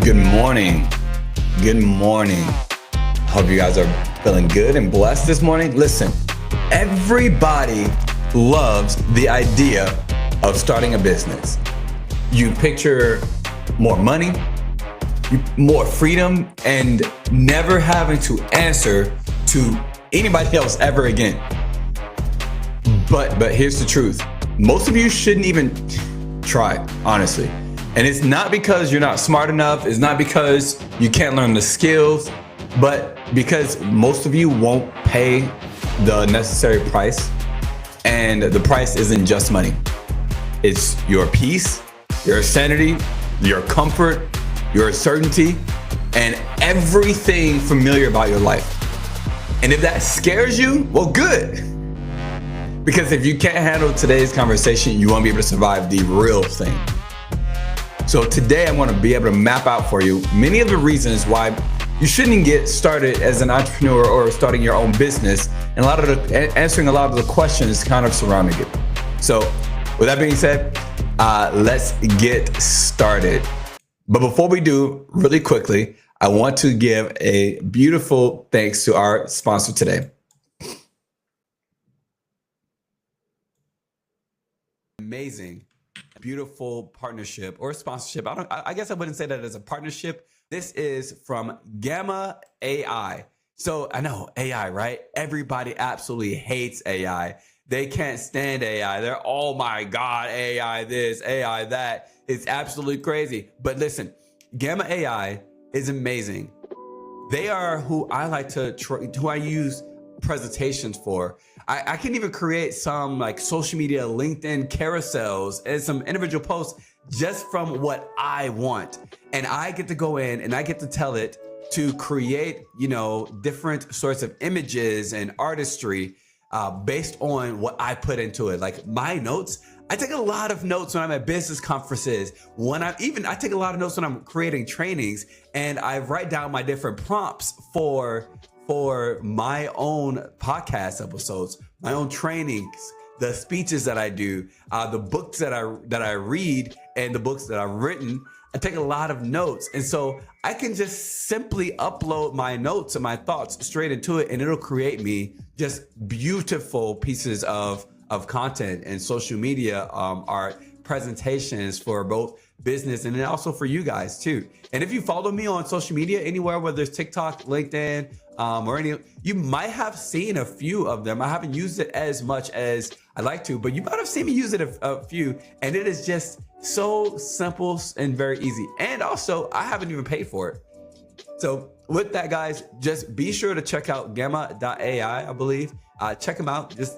Good morning. Good morning. Hope you guys are feeling good and blessed this morning. Listen, everybody loves the idea of starting a business. You picture more money, more freedom, and never having to answer to anybody else ever again. But here's the truth. Most of you shouldn't even try, honestly. And it's not because you're not smart enough. It's not because you can't learn the skills, but because most of you won't pay the necessary price. And the price isn't just money. It's your peace, your sanity, your comfort, your certainty, and everything familiar about your life. And if that scares you, well, good. Because if you can't handle today's conversation, you won't be able to survive the real thing. So today I'm going to be able to map out for you many of the reasons why you shouldn't get started as an entrepreneur or starting your own business, and answering a lot of the questions kind of surrounding it. So with that being said, let's get started. But before we do, really quickly, I want to give a beautiful thanks to our sponsor today. Amazing, beautiful partnership or sponsorship. I guess I wouldn't say that as a partnership. This is from Gamma AI. So I know AI, right? Everybody absolutely hates AI. They can't stand AI. They're, oh my God, AI this, AI that. It's absolutely crazy. But listen, Gamma AI is amazing. They are who I like to, who I use presentations for. I can even create some like social media, LinkedIn carousels and some individual posts just from what I want. And I get to go in and I get to tell it to create, different sorts of images and artistry based on what I put into it. Like my notes, I take a lot of notes when I'm at business conferences. I take a lot of notes when I'm creating trainings, and I write down my different prompts for my own podcast episodes, my own trainings, the speeches that I do, the books that I read, and the books that I've written. I take a lot of notes, and so I can just simply upload my notes and my thoughts straight into it, and it'll create me just beautiful pieces of content and social media art presentations for both business and then also for you guys too. And if you follow me on social media anywhere, whether it's TikTok, LinkedIn, or any, you might have seen a few of them. I haven't used it as much as I'd like to, but you might have seen me use it a few, and it is just so simple and very easy. And also, I haven't even paid for it. So with that, guys, just be sure to check out gamma.ai, I believe. Check them out. This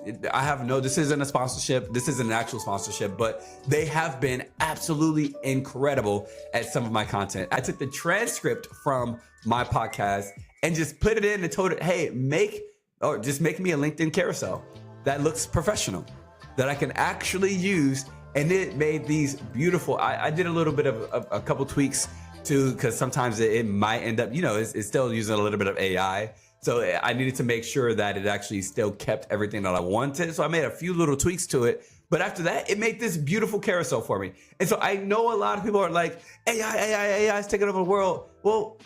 isn't a sponsorship. This isn't an actual sponsorship, but they have been absolutely incredible at some of my content. I took the transcript from my podcast and just put it in and told it, hey, just make me a LinkedIn carousel that looks professional, that I can actually use. And it made these beautiful, I did a little bit of a couple tweaks too, because sometimes it might end up, it's still using a little bit of AI. So I needed to make sure that it actually still kept everything that I wanted. So I made a few little tweaks to it. But after that, it made this beautiful carousel for me. And so I know a lot of people are like, AI is taking over the world. Well,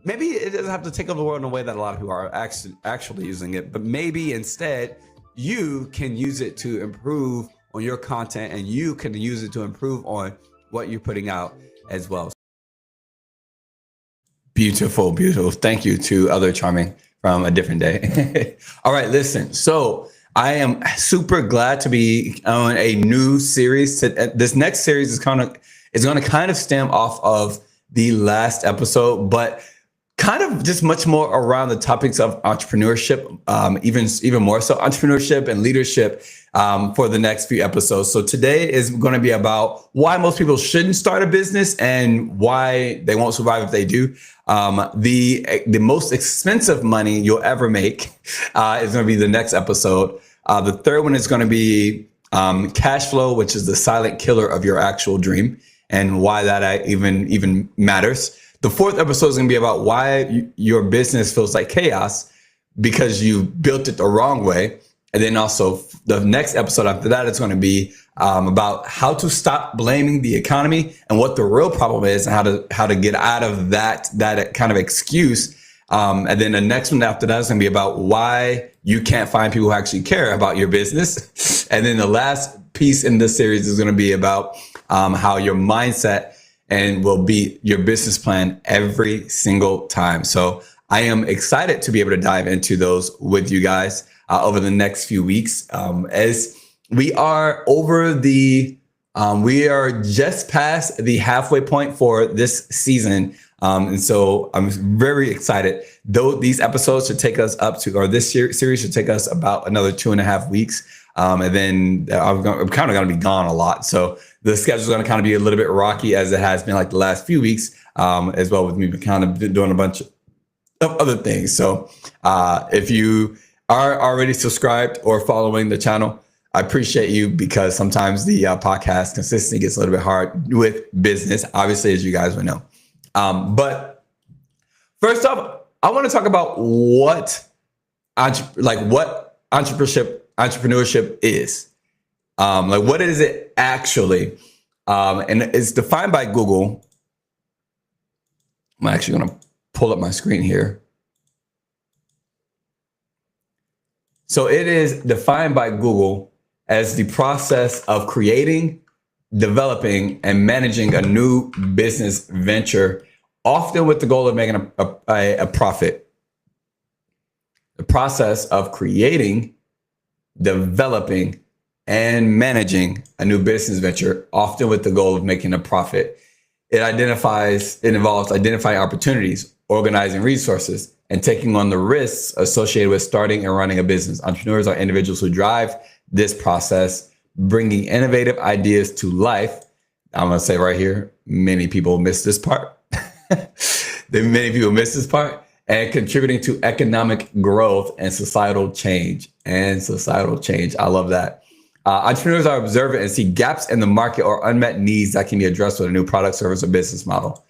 maybe it doesn't have to take over the world in a way that a lot of people are actually using it. But maybe instead, you can use it to improve on your content, and you can use it to improve on what you're putting out as well. Beautiful, beautiful. Thank you to Other Charming from a different day. All right, listen. So I am super glad to be on a new series. This next series is going to kind of stem off of the last episode, but kind of just much more around the topics of entrepreneurship, even more so entrepreneurship and leadership for the next few episodes. So today is going to be about why most people shouldn't start a business and why they won't survive if they do. The most expensive money you'll ever make is going to be the next episode. The third one is going to be cash flow, which is the silent killer of your actual dream, and why that even matters. The fourth episode is going to be about why your business feels like chaos because you built it the wrong way. And then also the next episode after that is going to be about how to stop blaming the economy and what the real problem is, and how to get out of that kind of excuse. And then the next one after that is going to be about why you can't find people who actually care about your business. And then the last piece in this series is going to be about how your mindset and will be your business plan every single time. So I am excited to be able to dive into those with you guys over the next few weeks. As we are we are just past the halfway point for this season. And so I'm very excited. Though these episodes should take us up to, or this series should take us about another 2.5 weeks. And then I'm kind of going to be gone a lot. So the schedule is going to kind of be a little bit rocky, as it has been like the last few weeks, as well, with me kind of doing a bunch of other things. So if you are already subscribed or following the channel, I appreciate you, because sometimes the podcast consistency gets a little bit hard with business, obviously, as you guys would know. But first off, I want to talk about what entrepreneurship is. Like, what is it actually? And it's defined by Google. I'm actually going to pull up my screen here. So it is defined by Google as the process of creating, developing, and managing a new business venture, often with the goal of making a profit. The process of creating, developing, and managing a new business venture, often with the goal of making a profit. It involves identifying opportunities, organizing resources, and taking on the risks associated with starting and running a business. Entrepreneurs are individuals who drive this process, bringing innovative ideas to life. I'm going to say right here, many people miss this part. Many people miss this part. And contributing to economic growth and societal change. I love that. Entrepreneurs are observant and see gaps in the market or unmet needs that can be addressed with a new product, service, or business model.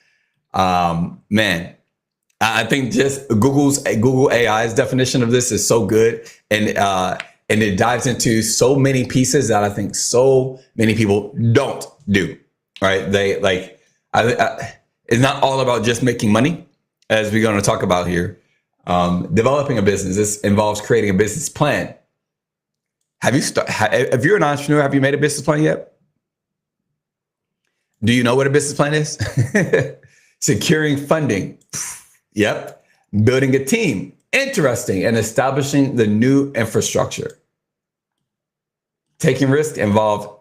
Man, I think just Google AI's definition of this is so good, and it dives into so many pieces that I think so many people don't do. Right? It's not all about just making money, as we're going to talk about here. Developing a business, this involves creating a business plan. If you're an entrepreneur, have you made a business plan yet? Do you know what a business plan is? Securing funding. Yep. Building a team. Interesting. And establishing the new infrastructure. Taking risks involve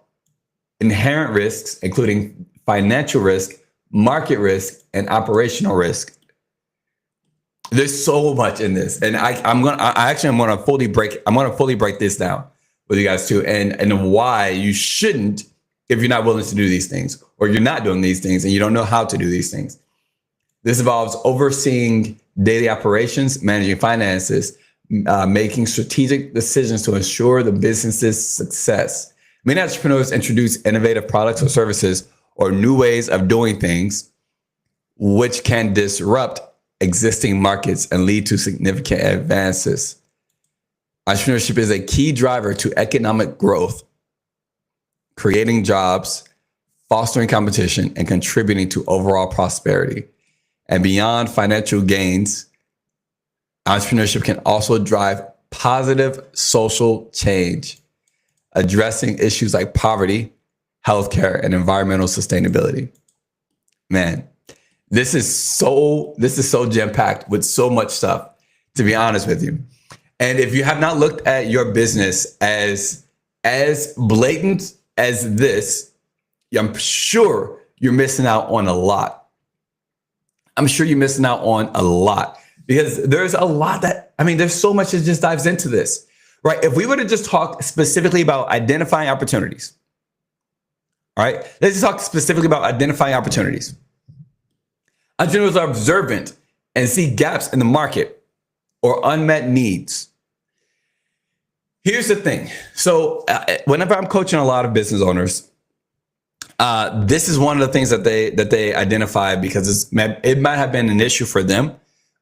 inherent risks, including financial risk, market risk, and operational risk. There's so much in this, and I'm going to fully break this down with you guys too, and why you shouldn't, if you're not willing to do these things, or you're not doing these things and you don't know how to do these things. This involves overseeing daily operations, managing finances, making strategic decisions to ensure the business's success. Many entrepreneurs introduce innovative products or services or new ways of doing things, which can disrupt existing markets and lead to significant advances. Entrepreneurship is a key driver to economic growth, creating jobs, fostering competition, and contributing to overall prosperity. And beyond financial gains, entrepreneurship can also drive positive social change, addressing issues like poverty, healthcare, and environmental sustainability. Man, this is so jam-packed with so much stuff, to be honest with you. And if you have not looked at your business as blatant as this, I'm sure you're missing out on a lot. Because there's a lot there's so much that just dives into this, right? If we were to just talk specifically about identifying opportunities, all right, let's just talk specifically about identifying opportunities. Entrepreneurs are observant and see gaps in the market or unmet needs. Here's the thing. So whenever I'm coaching a lot of business owners, this is one of the things that they identify, because it might have been an issue for them,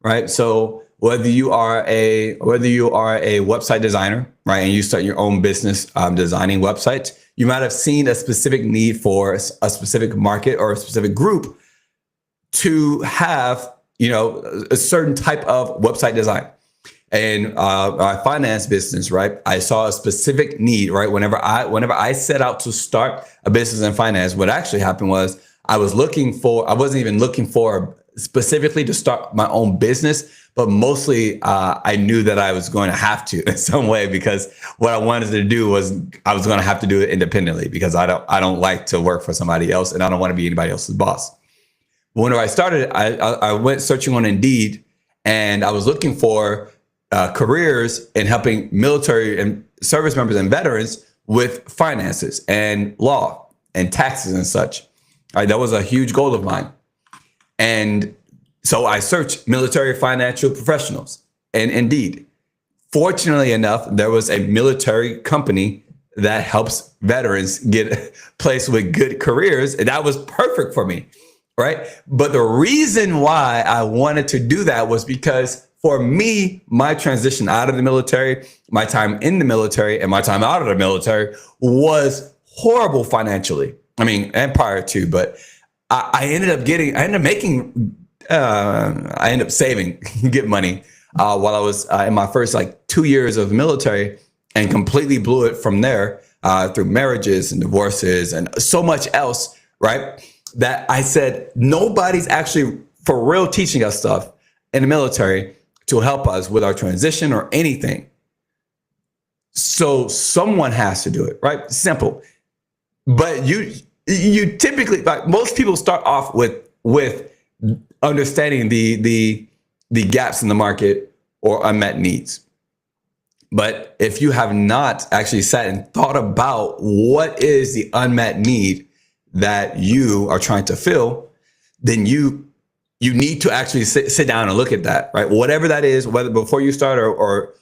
right? So whether you are a website designer, right, and you start your own business designing websites, you might have seen a specific need for a specific market or a specific group to have, a certain type of website design. And our finance business, right, I saw a specific need, right? Whenever I set out to start a business in finance, what actually happened was I wasn't even looking for specifically to start my own business, but mostly I knew that I was going to have to in some way, because what I wanted to do was I was going to have to do it independently, because I don't like to work for somebody else, and I don't want to be anybody else's boss. Whenever I started, I went searching on Indeed, and I was looking for careers in helping military and service members and veterans with finances and law and taxes and such. All right, that was a huge goal of mine. And so I searched military financial professionals and Indeed. Fortunately enough, there was a military company that helps veterans get placed with good careers, and that was perfect for me, right? But the reason why I wanted to do that was because for me, my transition out of the military, my time in the military, and my time out of the military was horrible financially. I mean, and prior to, but I ended up saving, get money while I was in my first 2 years of military, and completely blew it from there through marriages and divorces and so much else, right? That I said, nobody's actually for real teaching us stuff in the military to help us with our transition or anything. So someone has to do it, right? Simple. But you typically, most people start off with understanding the gaps in the market or unmet needs. But if you have not actually sat and thought about what is the unmet need that you are trying to fill, then you need to actually sit down and look at that, right? Whatever that is, whether before you start or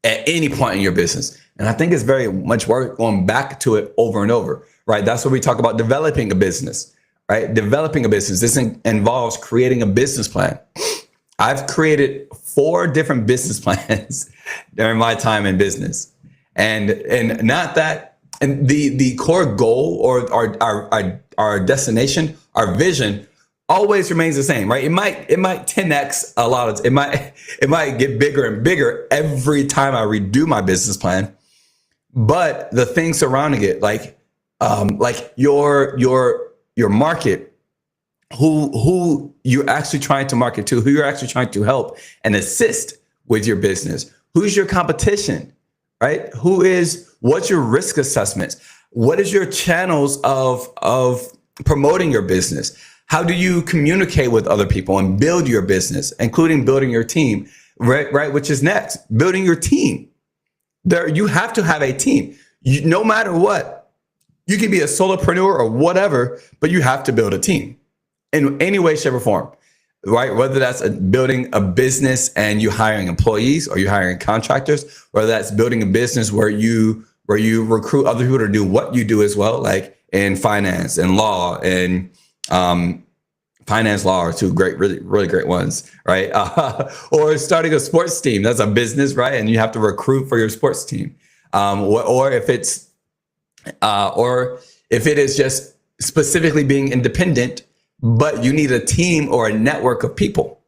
at any point in your business. And I think it's very much worth going back to it over and over, right? That's what we talk about developing a business, right? Developing a business. This involves creating a business plan. I've created 4 different business plans during my time in business. And not that, and the core goal or our destination, our vision always remains the same, right? It might 10x a lot of, it might get bigger and bigger every time I redo my business plan. But the things surrounding it, like your market, who you're actually trying to market to, who you're actually trying to help and assist with your business, who's your competition, right? What's your risk assessments? What is your channels of promoting your business? How do you communicate with other people and build your business, including building your team, right? Which is next, building your team. You have to have a team. No matter what, you can be a solopreneur or whatever, but you have to build a team in any way, shape, or form, right? Whether that's building a business and you hiring employees or you hiring contractors, whether that's building a business where you recruit other people to do what you do as well, like in finance and law and finance law are 2 great, really, really great ones, right? Or starting a sports team, that's a business, right? And you have to recruit for your sports team. Or if it is just specifically being independent, but you need a team or a network of people,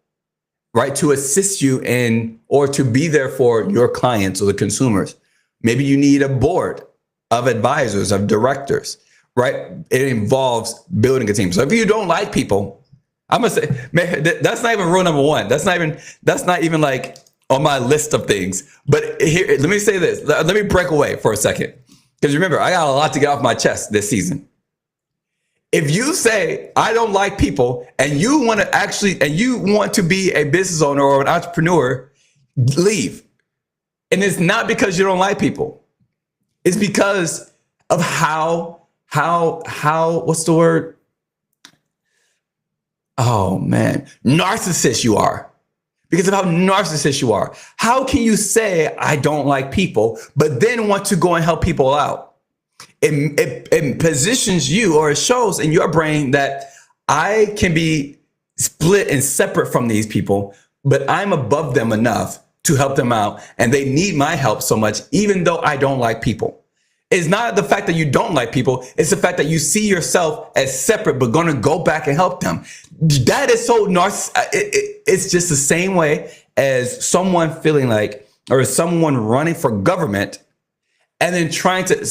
right, to assist you in or to be there for your clients or the consumers. Maybe you need a board of advisors, of directors, right? It involves building a team. So if you don't like people, I'm gonna say, man, that's not even rule number 1. That's not even like on my list of things. But here, let me say this. Let me break away for a second. Because remember, I got a lot to get off my chest this season. If you say, I don't like people, and you want to be a business owner or an entrepreneur, leave. And it's not because you don't like people. It's because of how, what's the word? Oh man, narcissist you are. Because of how narcissist you are. How can you say, I don't like people, but then want to go and help people out? It positions you, or it shows in your brain that I can be split and separate from these people, but I'm above them enough to help them out. And they need my help so much, even though I don't like people. It's not the fact that you don't like people. It's the fact that you see yourself as separate, but going to go back and help them. That is so it's just the same way as someone feeling like, or someone running for government and then trying to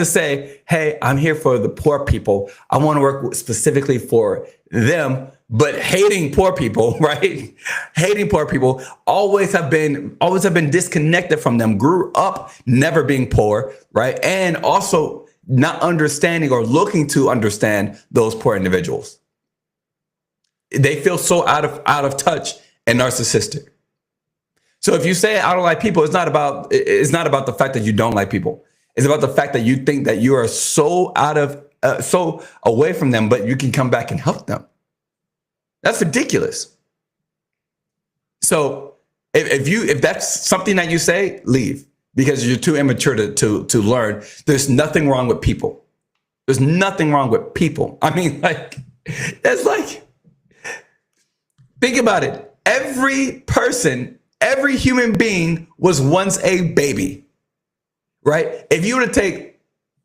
say, hey, I'm here for the poor people. I want to work specifically for them, but hating poor people, right? Hating poor people, always have been disconnected from them, grew up never being poor, right? And also not understanding or looking to understand those poor individuals. They feel so out of touch and narcissistic. So if you say I don't like people, it's not about the fact that you don't like people. It's about the fact that you think that you are so so away from them, but you can come back and help them. That's ridiculous. So if that's something that you say, leave, because you're too immature to learn. There's nothing wrong with people. There's nothing wrong with people. I mean, that's think about it. Every human being was once a baby, right? If you were to take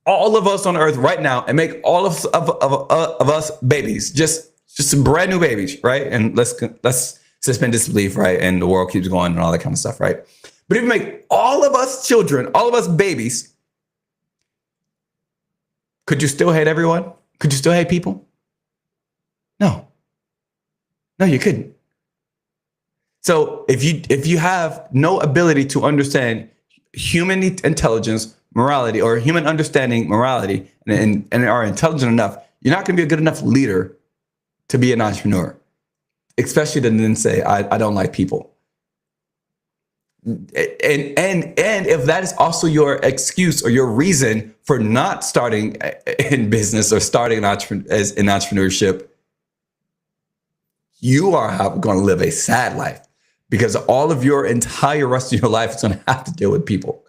all of us on earth right now and make all of us babies, just some brand new babies, right? And let's suspend disbelief, right? And the world keeps going and all that kind of stuff, right? But if you make all of us children, all of us babies, could you still hate everyone? Could you still hate people? No, you couldn't. So if you have no ability to understand human intelligence, morality, or human understanding morality, and are intelligent enough, you're not going to be a good enough leader to be an entrepreneur, especially to then say, I don't like people. And if that is also your excuse or your reason for not starting in business or starting in entrepreneurship, you are going to live a sad life, because all of your entire rest of your life is going to have to deal with people.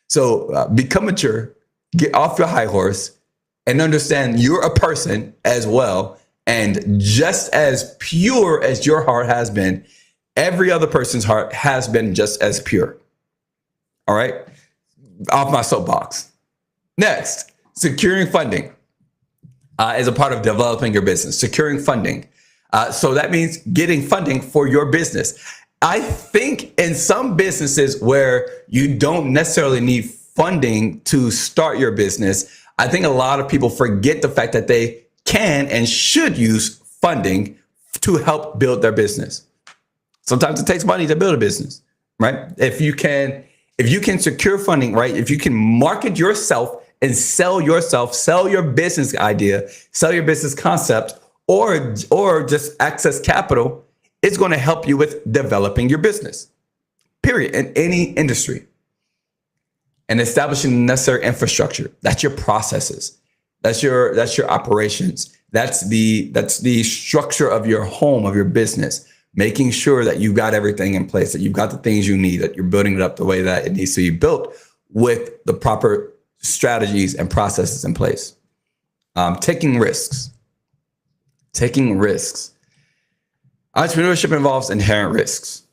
So become mature, get off your high horse, and understand you're a person as well. And just as pure as your heart has been, every other person's heart has been just as pure. All right? Off my soapbox. Next, securing funding is a part of developing your business. Securing funding. So that means getting funding for your business. I think in some businesses where you don't necessarily need funding to start your business, I think a lot of people forget the fact that they can and should use funding to help build their business. Sometimes it takes money to build a business, right? If you can secure funding, right? If you can market yourself and sell your business idea, sell your business concept, or just access capital, it's going to help you with developing your business, period, in any industry. And establishing the necessary infrastructure. That's your processes. That's your operations. That's the structure of your home, of your business. Making sure that you've got everything in place, that you've got the things you need, that you're building it up the way that it needs to be built with the proper strategies and processes in place. Taking risks. Entrepreneurship involves inherent risks.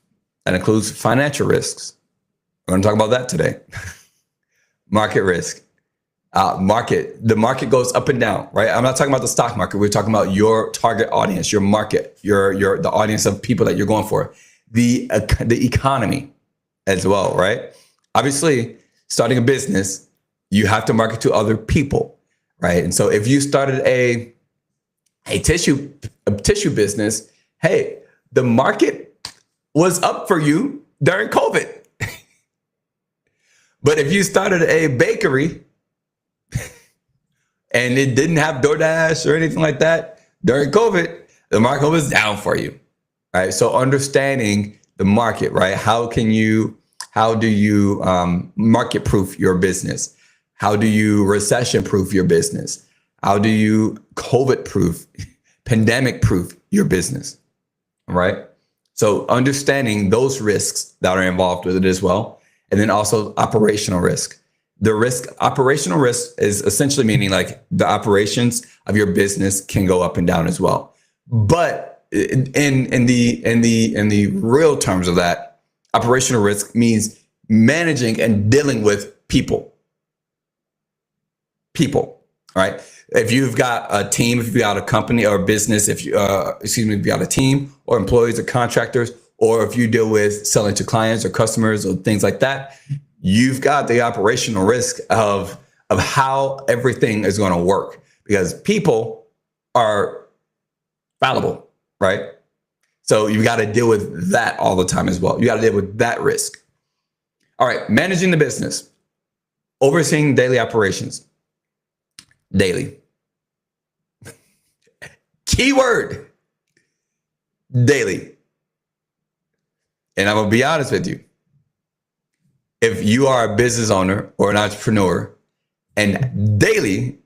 That includes financial risks. We're going to talk about that today. Market risk. The market goes up and down, right? I'm not talking about the stock market. We're talking about your target audience, your market, the audience of people that you're going for, the economy as well, right? Obviously, starting a business, you have to market to other people, right? And so if you started a tissue business, hey, the market was up for you during COVID. But if you started a bakery and it didn't have DoorDash or anything like that during COVID, the market was down for you, right? So understanding the market, right? How do you market proof your business? How do you recession proof your business? How do you COVID proof, pandemic proof your business, right? So understanding those risks that are involved with it as well. And then also operational risk. Operational risk is essentially meaning like the operations of your business can go up and down as well. But in the real terms of that, operational risk means managing and dealing with people. Right? If you've got a team, if you've got a company or a business, if you if you got a team or employees or contractors, or if you deal with selling to clients or customers or things like that, you've got the operational risk of how everything is going to work, because people are fallible, right? So you got to deal with that all the time as well. You got to deal with that risk. All right, managing the business, overseeing daily operations. Daily. Keyword. Daily. And I'm going to be honest with you. If you are a business owner or an entrepreneur and daily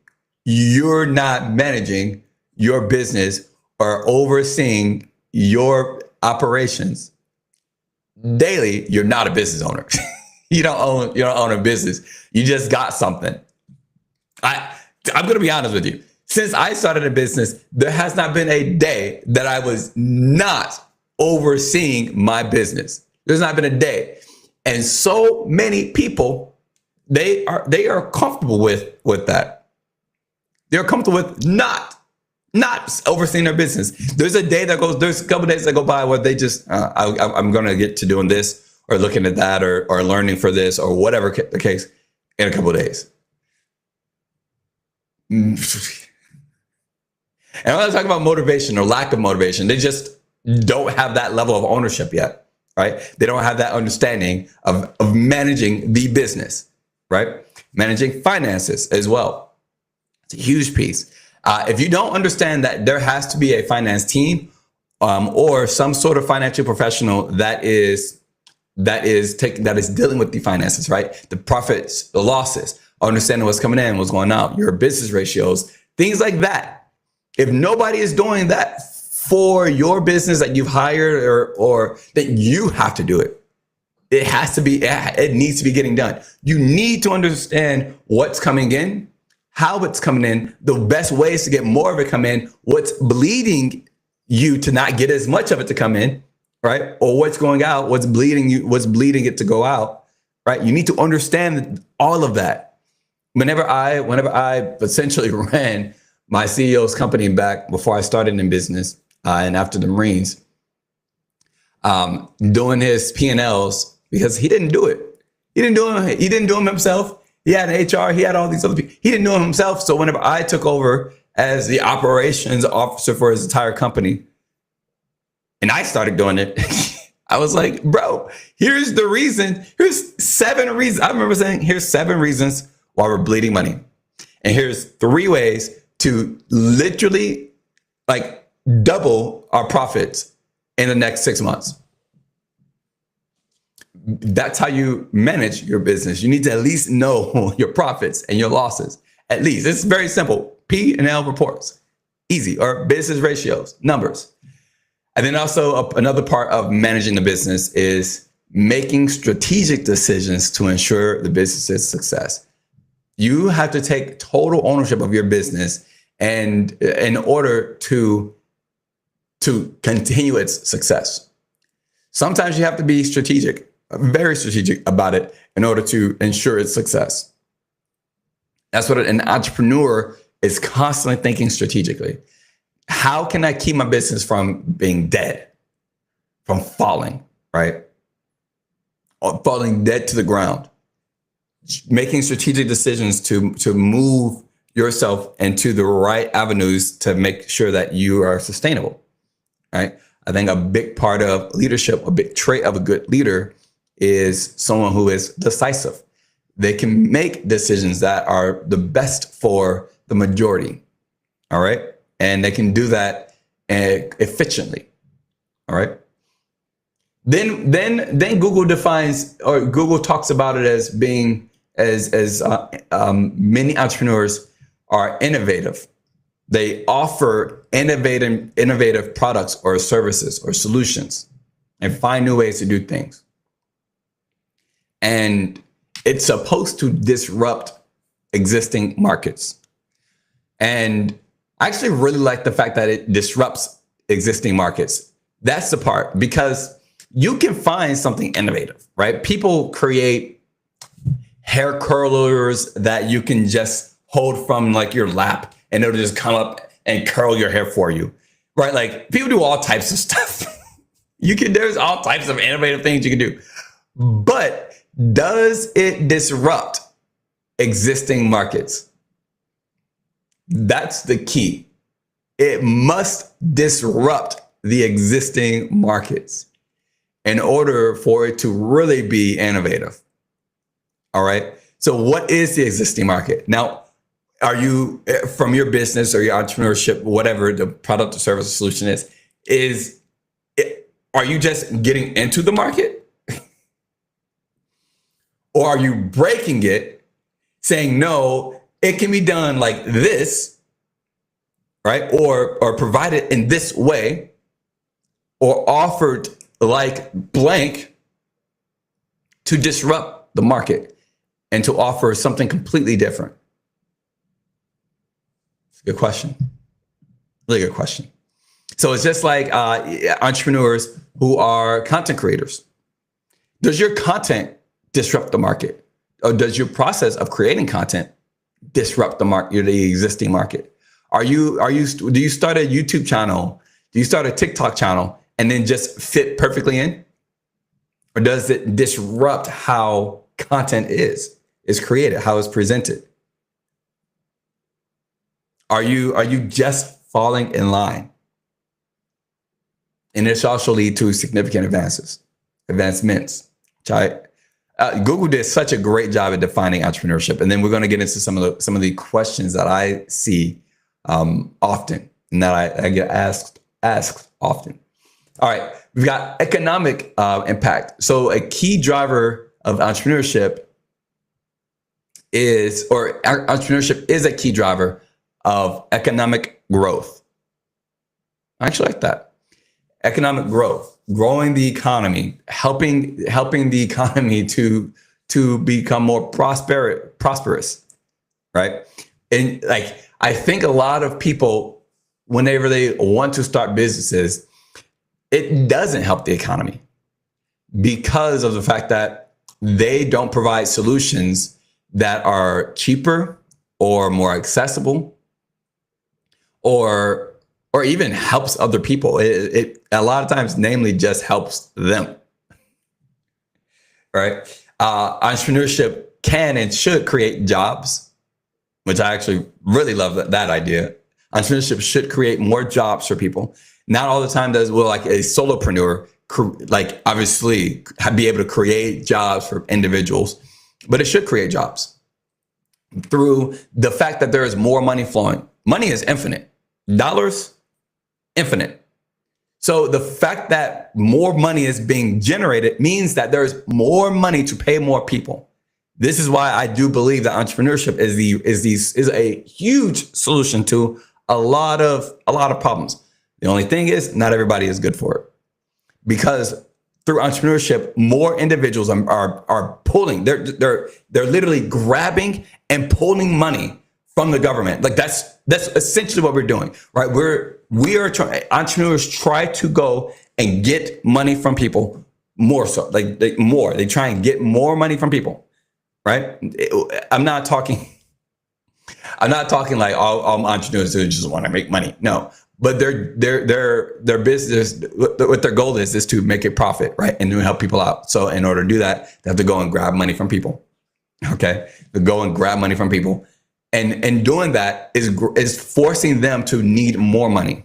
you're not managing your business or overseeing your operations, daily, you're not a business owner. You don't own a business. You just got something. I'm going to be honest with you. Since I started a business, there has not been a day that I was not overseeing my business. There's not been a day. And so many people, they are comfortable with that. They're comfortable with not overseeing their business. There's a couple of days that go by where they just, I'm going to get to doing this or looking at that or learning for this or whatever the case in a couple of days. And when I talk about motivation or lack of motivation, they just don't have that level of ownership yet, right? They don't have that understanding of managing the business, right? Managing finances as well. It's a huge piece. If you don't understand that there has to be a finance team or some sort of financial professional that is dealing with the finances, right? The profits, the losses, understanding what's coming in, what's going out, your business ratios, things like that. If nobody is doing that for your business that you've hired or that you have to do it, it needs to be getting done. You need to understand what's coming in, how it's coming in, the best ways to get more of it come in, what's bleeding you to not get as much of it to come in, right? Or what's going out, what's bleeding it to go out, right? You need to understand all of that. Whenever I essentially ran my CEO's company back before I started in business and after the Marines, doing his P&Ls, because he didn't do it. He didn't do them himself. He had an HR. He had all these other people. He didn't do them himself. So whenever I took over as the operations officer for his entire company, and I started doing it, I was like, bro, here's the reason. Here's 7 reasons. I remember saying, here's 7 reasons why we're bleeding money. And here's 3 ways to literally like double our profits in the next 6 months. That's how you manage your business. You need to at least know your profits and your losses. At least. It's very simple. P&L reports. Easy. Or business ratios, numbers. And then also another part of managing the business is making strategic decisions to ensure the business's success. You have to take total ownership of your business and in order to continue its success. Sometimes you have to be strategic, very strategic about it in order to ensure its success. That's what an entrepreneur is constantly thinking strategically. How can I keep my business from being dead, from falling, right? Or falling dead to the ground. Making strategic decisions to move yourself into the right avenues to make sure that you are sustainable, right? I think a big part of leadership, a big trait of a good leader is someone who is decisive. They can make decisions that are the best for the majority, all right? And they can do that efficiently, all right? Then Google defines, or Google talks about it as being, as many entrepreneurs are innovative. They offer innovative products or services or solutions and find new ways to do things. And it's supposed to disrupt existing markets. And I actually really like the fact that it disrupts existing markets. That's the part, because you can find something innovative, right? People create hair curlers that you can just hold from like your lap and it'll just come up and curl your hair for you, right? Like people do all types of stuff. There's all types of innovative things you can do, but does it disrupt existing markets? That's the key. It must disrupt the existing markets in order for it to really be innovative. All right. So what is the existing market? Now, are you, from your business or your entrepreneurship, whatever the product or service or solution are you just getting into the market? Or are you breaking it, saying, no, it can be done like this, right? Or provided in this way, or offered like blank to disrupt the market and to offer something completely different? It's a good question. Really good question. So it's just like entrepreneurs who are content creators. Does your content disrupt the market? Or does your process of creating content disrupt the market, the existing market? Do you start a YouTube channel? Do you start a TikTok channel and then just fit perfectly in? Or does it disrupt how content is created, how it's presented? Are you just falling in line? And this also lead to significant advancements. Google did such a great job at defining entrepreneurship. And then we're going to get into some of the questions that I see often and that I get asked often. All right, we've got economic impact. So a key driver of entrepreneurship is a key driver of economic growth. I actually like that. Economic growth, growing the economy, helping the economy to become more prosperous, right? And like, I think a lot of people, whenever they want to start businesses, it doesn't help the economy because of the fact that they don't provide solutions that are cheaper or more accessible or even helps other people. It a lot of times, namely, just helps them, right? Entrepreneurship can and should create jobs, which I actually really love that idea. Entrepreneurship should create more jobs for people. Not all the time like a solopreneur, like obviously be able to create jobs for individuals, but it should create jobs through the fact that there is more money flowing. Money is infinite. Dollars, infinite. So the fact that more money is being generated means that there's more money to pay more people. This is why I do believe that entrepreneurship is a huge solution to a lot of problems. The only thing is, not everybody is good for it, because through entrepreneurship, more individuals are pulling. They're literally grabbing and pulling money from the government. Like that's essentially what we're doing, right? Entrepreneurs try to go and get money from people more so, they try and get more money from people, right? I'm not talking like all entrepreneurs who just want to make money. No, but their business, what their goal is to make a profit, right? And to help people out. So in order to do that, they have to go and grab money from people. Okay. To go and grab money from people. And doing that is forcing them to need more money,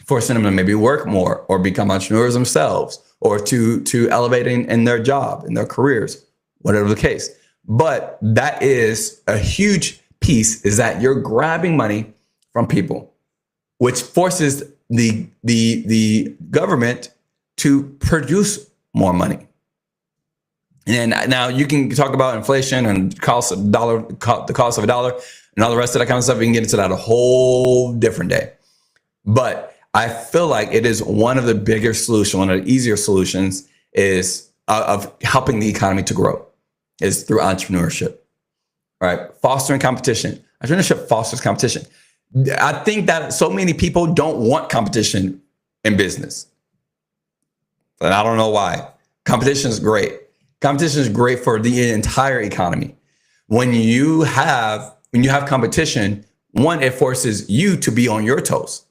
forcing them to maybe work more or become entrepreneurs themselves, or to elevate in their job, in their careers, whatever the case. But that is a huge piece, is that you're grabbing money from people, which forces the government to produce more money. And now you can talk about inflation and the cost of a dollar and all the rest of that kind of stuff. We can get into that a whole different day. But I feel like it is one of the bigger solutions, one of the easier solutions is of helping the economy to grow is through entrepreneurship, right? Fostering competition. Entrepreneurship fosters competition. I think that so many people don't want competition in business. And I don't know why. Competition is great. Competition is great for the entire economy. When you have competition, one, it forces you to be on your toes,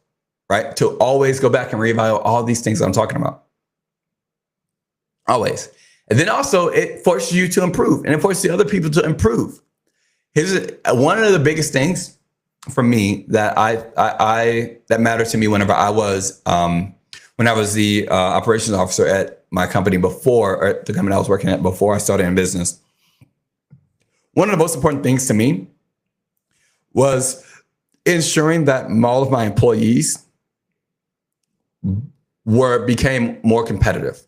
right? To always go back and reevaluate all these things that I'm talking about. Always. And then also it forces you to improve, and it forces the other people to improve. Here's one of the biggest things for me that that mattered to me whenever I was the operations officer at my company before, or the company I was working at before I started in business. One of the most important things to me was ensuring that all of my employees became more competitive.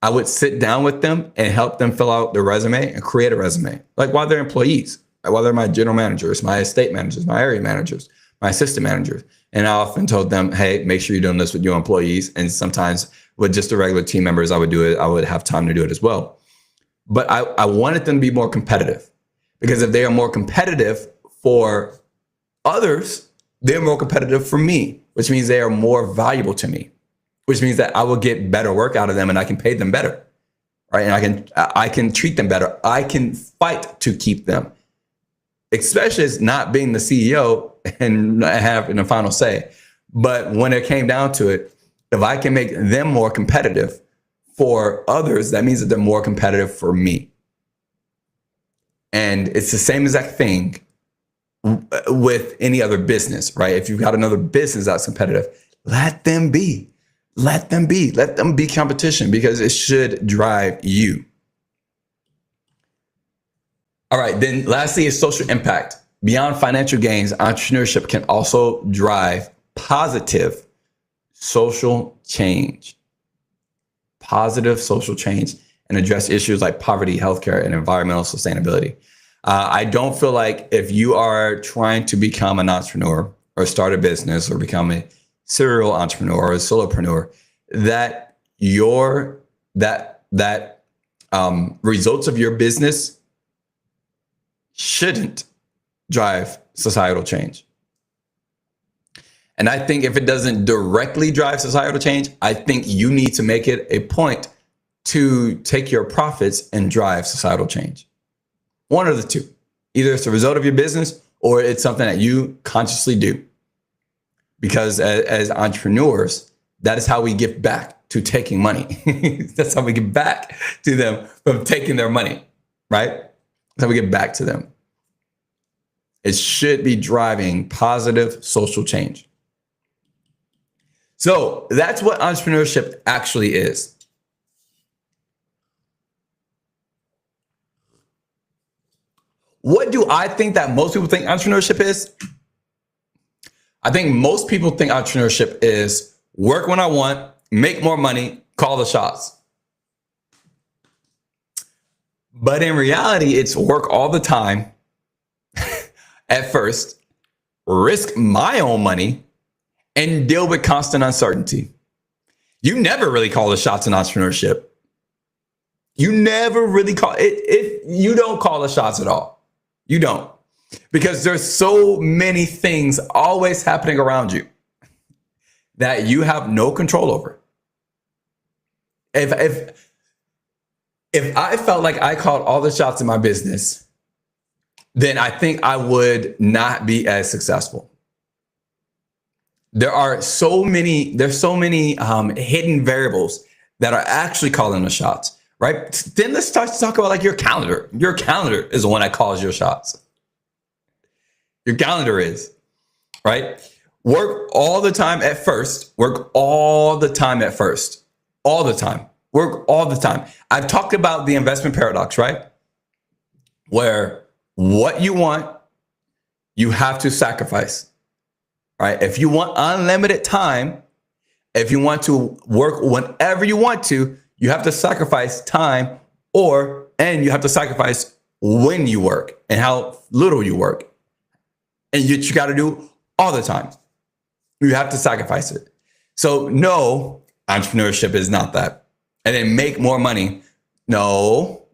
I would sit down with them and help them fill out their resume and create a resume, like while they're employees, while they're my general managers, my estate managers, my area managers, my assistant managers. And I often told them, hey, make sure you're doing this with your employees. And sometimes with just the regular team members, I would do it. I would have time to do it as well. But I wanted them to be more competitive, because if they are more competitive for others, they're more competitive for me, which means they are more valuable to me, which means that I will get better work out of them and I can pay them better, right? And I can treat them better. I can fight to keep them, especially as not being the CEO and not having the final say. But when it came down to it, if I can make them more competitive for others, that means that they're more competitive for me. And it's the same exact thing with any other business, right? If you've got another business that's competitive, let them be. Let them be competition, because it should drive you. All right, then lastly is social impact. Beyond financial gains, entrepreneurship can also drive positive social change. Positive social change, and address issues like poverty, healthcare, and environmental sustainability. I don't feel like if you are trying to become an entrepreneur or start a business or become a serial entrepreneur or a solopreneur, that results of your business shouldn't drive societal change. And I think if it doesn't directly drive societal change, I think you need to make it a point to take your profits and drive societal change. One of the two. Either it's a result of your business or it's something that you consciously do. Because as entrepreneurs, that is how we give back to taking money. That's how we give back to them from taking their money, right? That's how we give back to them. It should be driving positive social change. So that's what entrepreneurship actually is. What do I think that most people think entrepreneurship is? I think most people think entrepreneurship is work when I want, make more money, call the shots. But in reality, it's work all the time at first, risk my own money, and deal with constant uncertainty. You never really call the shots in entrepreneurship. You never really call it. You don't call the shots at all. You don't, because there's so many things always happening around you that you have no control over. If I felt like I called all the shots in my business, then I think I would not be as successful. There's so many hidden variables that are actually calling the shots, right? Then let's start to talk about like your calendar. Your calendar is the one that calls your shots. Your calendar is, right? Work all the time at first. Work all the time at first. All the time. Work all the time. I've talked about the investment paradox, right? Where what you want, you have to sacrifice, right? If you want unlimited time, if you want to work whenever you want to, you have to sacrifice time, and you have to sacrifice when you work and how little you work. And you got to do all the time. You have to sacrifice it. So no, entrepreneurship is not that. And then make more money. No,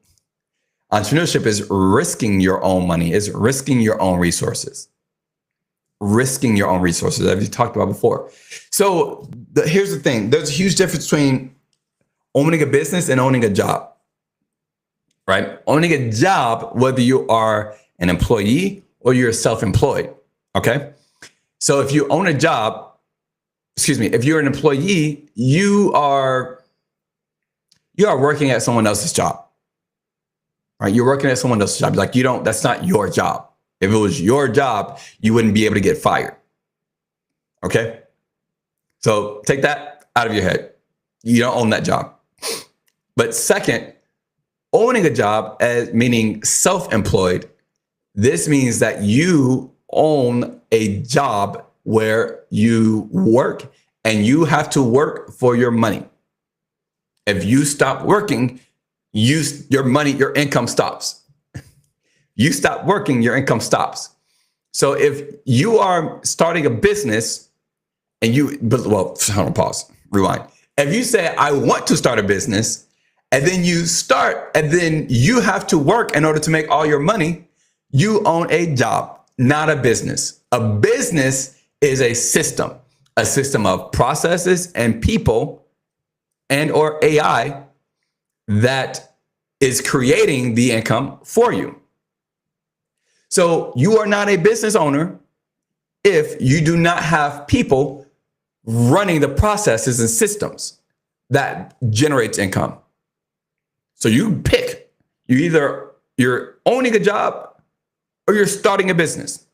entrepreneurship is risking your own money, is risking your own resources. risking your own resources, as we talked about before. So here's the thing. There's a huge difference between owning a business and owning a job, right? Owning a job, whether you are an employee or you're self-employed, okay? So if you own a job, if you're an employee, you are working at someone else's job, right? You're working at someone else's job. Like that's not your job. If it was your job, you wouldn't be able to get fired. Okay? So take that out of your head. You don't own that job. But second, owning a job, as meaning self-employed, this means that you own a job where you work and you have to work for your money. If you stop working, your income stops. You stop working, your income stops. So if you are starting a business and hold on, pause, rewind. If you say, I want to start a business, and then you start, and then you have to work in order to make all your money, you own a job, not a business. A business is a system of processes and people and or AI that is creating the income for you. So you are not a business owner if you do not have people running the processes and systems that generates income. So you pick. You're owning a job or you're starting a business.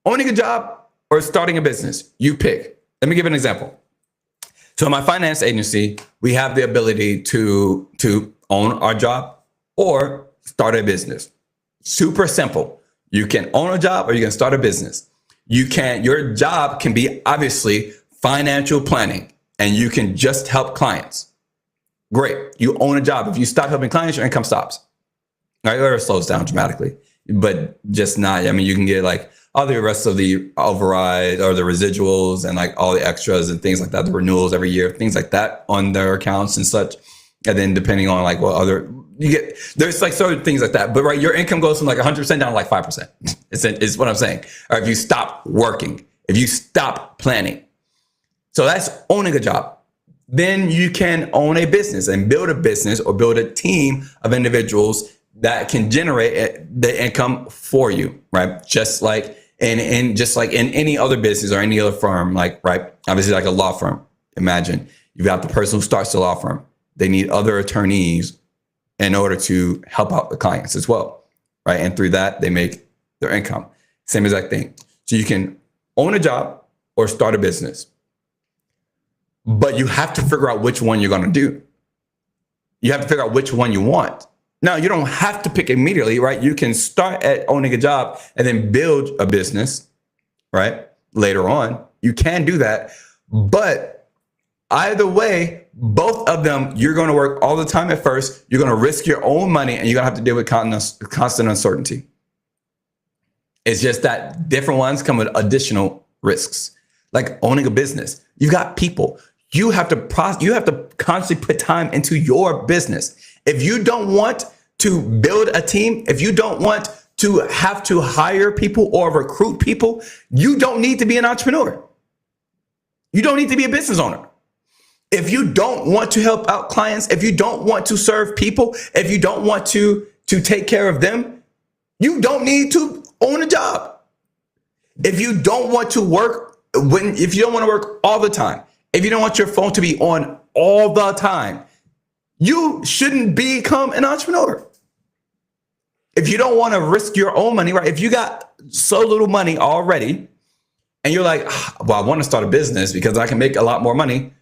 Owning a job or starting a business, you pick. Let me give an example. So in my finance agency, we have the ability to own our job or start a business. Super simple. You can own a job or you can start a business. Your job can be obviously financial planning and you can just help clients. Great. You own a job. If you stop helping clients, your income stops. Right? Or it slows down dramatically, but just not. I mean, you can get like all the rest of the override or the residuals and like all the extras and things like that, the renewals every year, things like that on their accounts and such. And then depending on like what other you get, there's like certain things like that. But right, your income goes from like 100% down to like 5%. It's what I'm saying. Or if you stop working, if you stop planning. So that's owning a job. Then you can own a business and build a business or build a team of individuals that can generate the income for you, right? Just like in any other business or any other firm, like, right? Obviously like a law firm. Imagine you've got the person who starts the law firm. They need other attorneys in order to help out the clients as well, right? And through that, they make their income. Same exact thing. So you can own a job or start a business, but you have to figure out which one you're going to do. You have to figure out which one you want. Now, you don't have to pick immediately, right? You can start at owning a job and then build a business, right? Later on, you can do that. But either way, both of them, you're going to work all the time at first. You're going to risk your own money and you're going to have to deal with constant uncertainty. It's just that different ones come with additional risks. Like owning a business, you've got people. You have to constantly put time into your business. If you don't want to build a team, if you don't want to have to hire people or recruit people, you don't need to be an entrepreneur. You don't need to be a business owner. If you don't want to help out clients, if you don't want to serve people, if you don't want to take care of them, you don't need to own a job. If you don't want to work if you don't want to work all the time, if you don't want your phone to be on all the time, you shouldn't become an entrepreneur. If you don't want to risk your own money, right? If you got so little money already and you're like, well, I want to start a business because I can make a lot more money.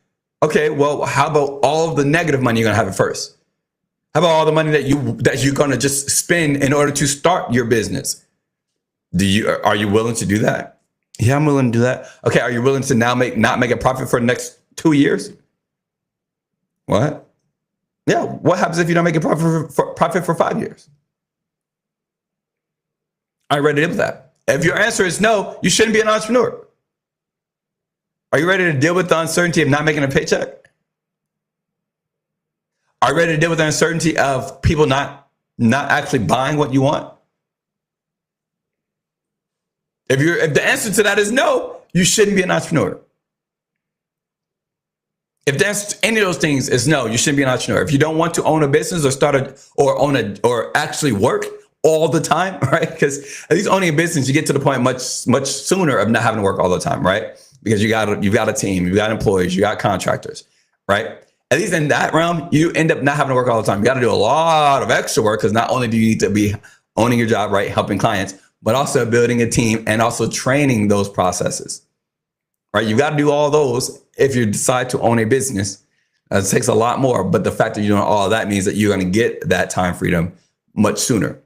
Okay, well, how about all of the negative money you're going to have at first? How about all the money that you're going to just spend in order to start your business? Are you willing to do that? Yeah, I'm willing to do that. Okay, are you willing to now not make a profit for the next 2 years? What? Yeah, what happens if you don't make a profit for 5 years? Are you ready to deal with that? If your answer is no, you shouldn't be an entrepreneur. Are you ready to deal with the uncertainty of not making a paycheck? Are you ready to deal with the uncertainty of people not actually buying what you want? If the answer to that is no, you shouldn't be an entrepreneur. If the answer to any of those things is no, you shouldn't be an entrepreneur. If you don't want to own a business or actually work all the time, right? Because at least owning a business, you get to the point much sooner of not having to work all the time, right? Because you've got a team, you've got employees, you got contractors, right? At least in that realm, you end up not having to work all the time. You got to do a lot of extra work because not only do you need to be owning your job, right, helping clients, but also building a team and also training those processes, right? You got to do all those if you decide to own a business. It takes a lot more, but the fact that you're doing all of that means that you're going to get that time freedom much sooner.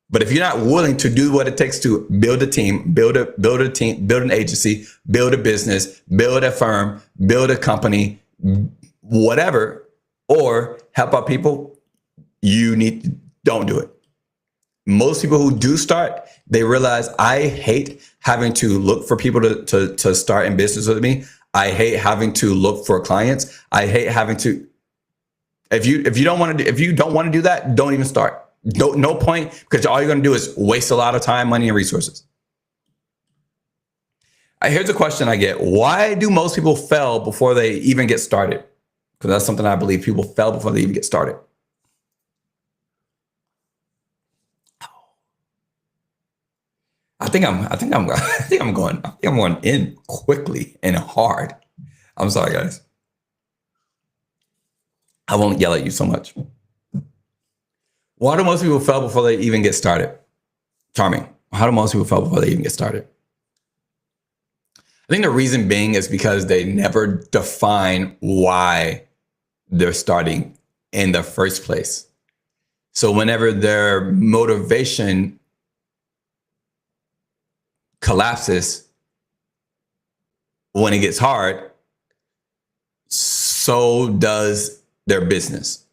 But if you're not willing to do what it takes to build a team, build an agency, build a business, build a firm, build a company, whatever, or help out people, don't do it. Most people who do start, they realize I hate having to look for people to start in business with me. I hate having to look for clients. I hate having to. If you don't want to do that, don't even start. No point, because all you're going to do is waste a lot of time, money, and resources. Here's a question I get. Why do most people fail before they even get started? Because that's something I believe. People fail before they even get started. I think I'm going in quickly and hard. I'm sorry, guys. I won't yell at you so much. Why do most people fail before they even get started? Charming. How do most people fail before they even get started? I think the reason being is because they never define why they're starting in the first place. So whenever their motivation collapses, when it gets hard, so does their business.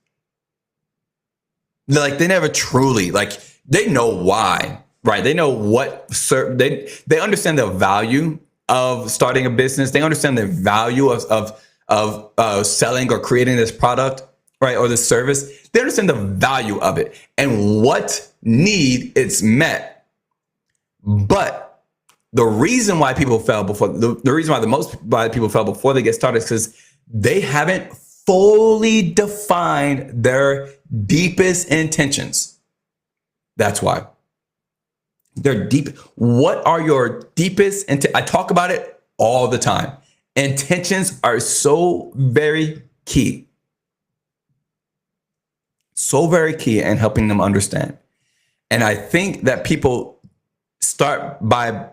They never truly, they know why, right? They know they understand the value of starting a business. They understand the value of selling or creating this product, right? Or this service. They understand the value of it and what need it's met. But the reason why people fail before, the reason why people fail before they get started is because they haven't fully defined their deepest intentions. That's why. They're deep. What are your deepest I talk about it all the time. Intentions are so very key. So very key in helping them understand. And I think that people start by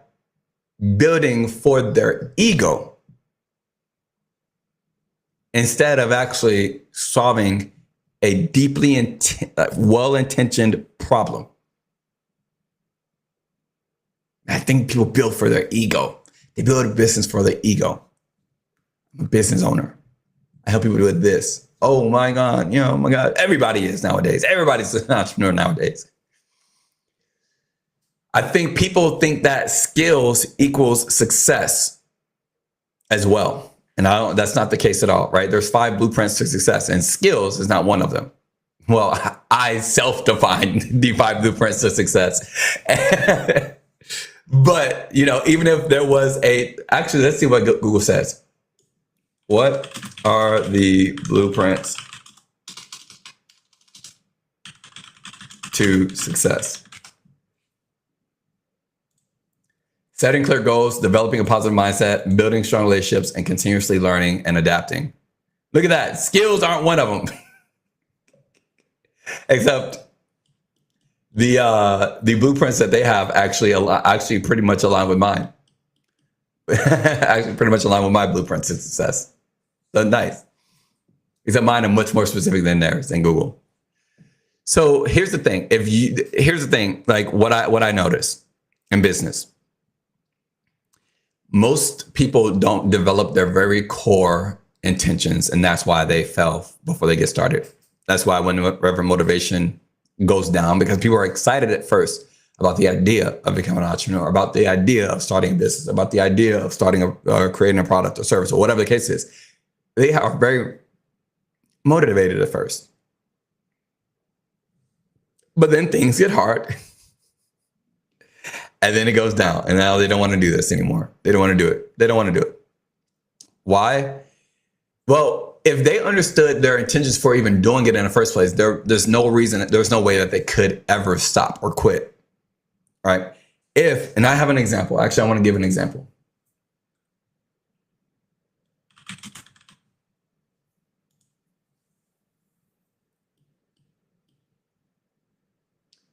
building for their ego instead of actually solving a deeply well-intentioned problem. I think people build for their ego. They build a business for their ego. I'm a business owner. I help people do this. Oh my God, oh my God. Everybody is nowadays. Everybody's an entrepreneur nowadays. I think people think that skills equals success as well. And that's not the case at all, right? There's 5 blueprints to success, and skills is not one of them. Well, I self-define the 5 blueprints to success. But, even if there was actually, let's see what Google says. What are the blueprints to success? Setting clear goals, developing a positive mindset, building strong relationships, and continuously learning and adapting. Look at that. Skills aren't one of them. Except the blueprints that they have actually pretty much align with mine. Actually pretty much align with my blueprints to success. So nice. Except mine are much more specific than theirs, than Google. So here's the thing. What I notice in business. Most people don't develop their very core intentions, and that's why they fail before they get started. That's why whenever motivation goes down, because people are excited at first about the idea of becoming an entrepreneur, about the idea of starting a business, about the idea of creating a product or service or whatever the case is. They are very motivated at first. But then things get hard. And then it goes down. And now they don't want to do this anymore. They don't want to do it. They don't want to do it. Why? Well, if they understood their intentions for even doing it in the first place, there's no reason, there's no way that they could ever stop or quit. Right? And I have an example. Actually, I want to give an example.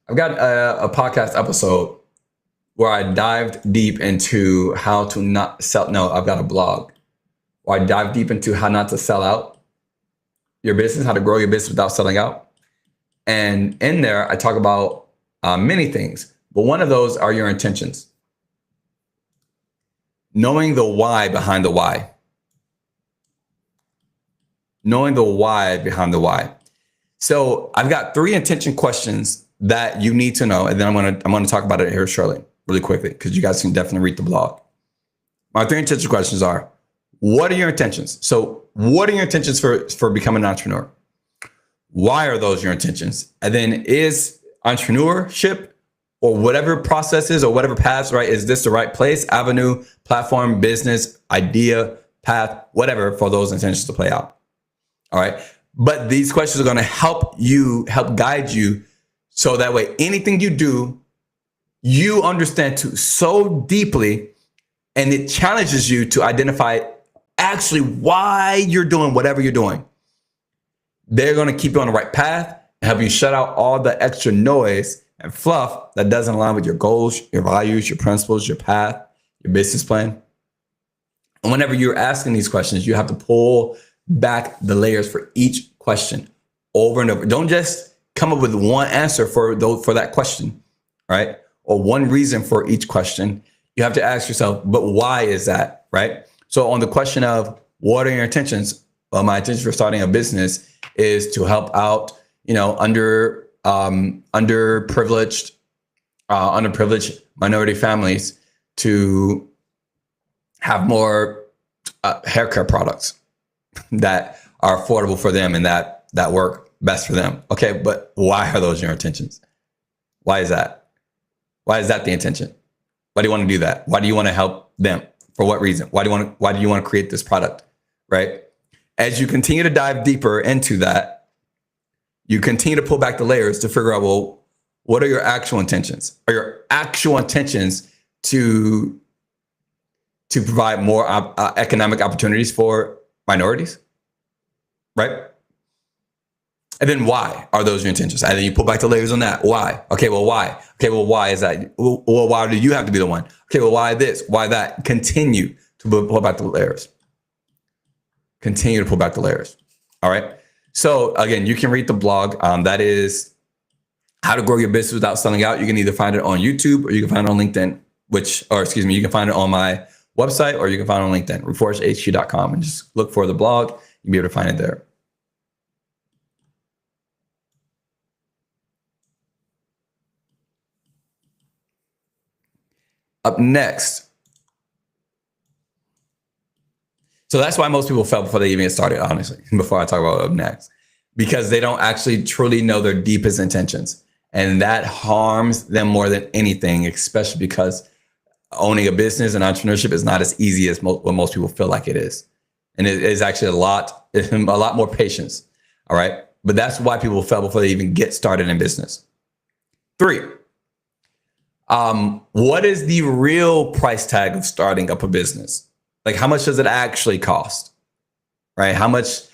I've got a podcast episode where I dived deep into how to not sell. No, I've got a blog where I dive deep into how not to sell out your business, how to grow your business without selling out. And in there, I talk about many things, but one of those are your intentions. Knowing the why behind the why. Knowing the why behind the why. So I've got 3 intention questions that you need to know, and then I'm gonna talk about it here shortly, really quickly, because you guys can definitely read the blog. My 3 intention questions are: what are your intentions? So what are your intentions for becoming an entrepreneur? Why are those your intentions? And then, is entrepreneurship or whatever process is or whatever paths, right? Is this the right place, avenue, platform, business, idea, path, whatever, for those intentions to play out? All right. But these questions are going to help guide you, so that way anything you do, you understand so deeply, and it challenges you to identify actually why you're doing whatever you're doing. They're going to keep you on the right path and help you shut out all the extra noise and fluff that doesn't align with your goals, your values, your principles, your path, your business plan. And whenever you're asking these questions, you have to pull back the layers for each question over and over. Don't just come up with one answer for that question, right? Or one reason for each question. You have to ask yourself, but why is that, right? So on the question of what are your intentions? Well, my intention for starting a business is to help out, underprivileged minority families to have more hair care products that are affordable for them and that work best for them. Okay, but why are those your intentions? Why is that? Why is that the intention? Why do you want to do that? Why do you want to help them? For what reason? Why do you want to create this product? Right? As you continue to dive deeper into that, you continue to pull back the layers to figure out, well, what are your actual intentions? Are your actual intentions to provide more economic opportunities for minorities? Right? And then why are those your intentions? And then you pull back the layers on that. Why? Okay, well, why? Okay, well, why is that? Well, why do you have to be the one? Okay, well, why this? Why that? Continue to pull back the layers. Continue to pull back the layers. All right. So again, you can read the blog. That is How to Grow Your Business Without Selling Out. You can either find it on YouTube or you can find it on LinkedIn, you can find it on my website or you can find it on LinkedIn, reforgehq.com, and just look for the blog. You'll be able to find it there. Up next. So that's why most people fail before they even get started, honestly, before I talk about up next, because they don't actually truly know their deepest intentions. And that harms them more than anything, especially because owning a business and entrepreneurship is not as easy as what most people feel like it is. And it is actually a lot more patience. All right. But that's why people fail before they even get started in business. 3. What is the real price tag of starting up a business? Like, how much does it actually cost? Right? How much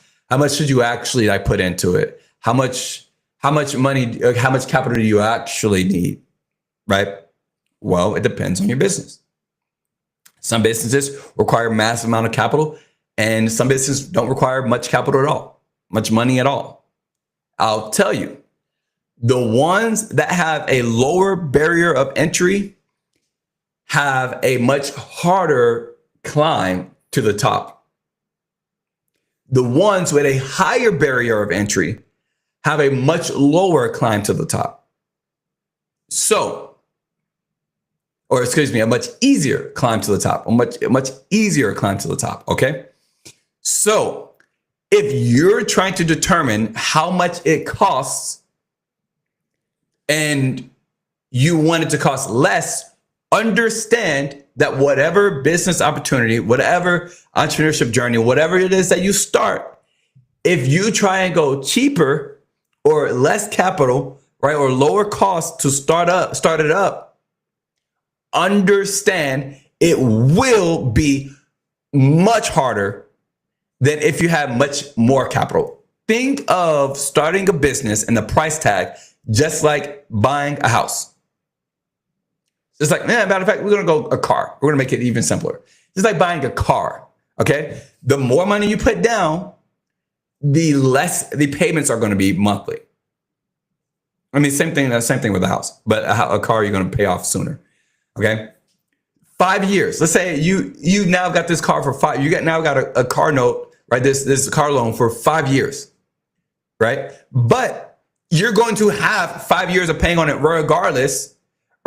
should you actually put into it? How much money, how much capital do you actually need? Right? Well, it depends on your business. Some businesses require a massive amount of capital, and some businesses don't require much capital at all, much money at all. I'll tell you, the ones that have a lower barrier of entry have a much harder climb to the top. The ones with a higher barrier of entry have a much lower climb to the top. A much easier climb to the top, a much easier climb to the top. Okay. So if you're trying to determine how much it costs and you want it to cost less, understand that whatever business opportunity, whatever entrepreneurship journey, whatever it is that you start, if you try and go cheaper or less capital, right, or lower cost to start it up, understand it will be much harder than if you have much more capital. Think of starting a business and the price tag just like buying a house. It's like, matter of fact, we're going to go a car. We're going to make it even simpler. It's like buying a car, okay? The more money you put down, the less the payments are going to be monthly. I mean, same thing with a house, but a car you're going to pay off sooner, okay? 5 years. Let's say you now got this car for 5. You now got a car note, right? This car loan for 5 years, right? But you're going to have 5 years of paying on it regardless.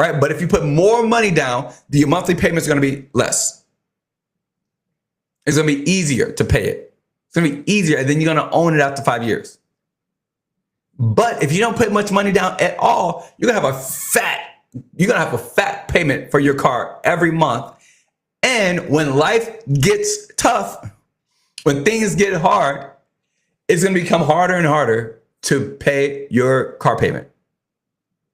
Right. But if you put more money down, the monthly payments are going to be less. It's going to be easier to pay it. It's going to be easier. And then you're going to own it after 5 years. But if you don't put much money down at all, you're going to have a fat payment for your car every month. And when life gets tough, when things get hard, it's going to become harder and harder to pay your car payment.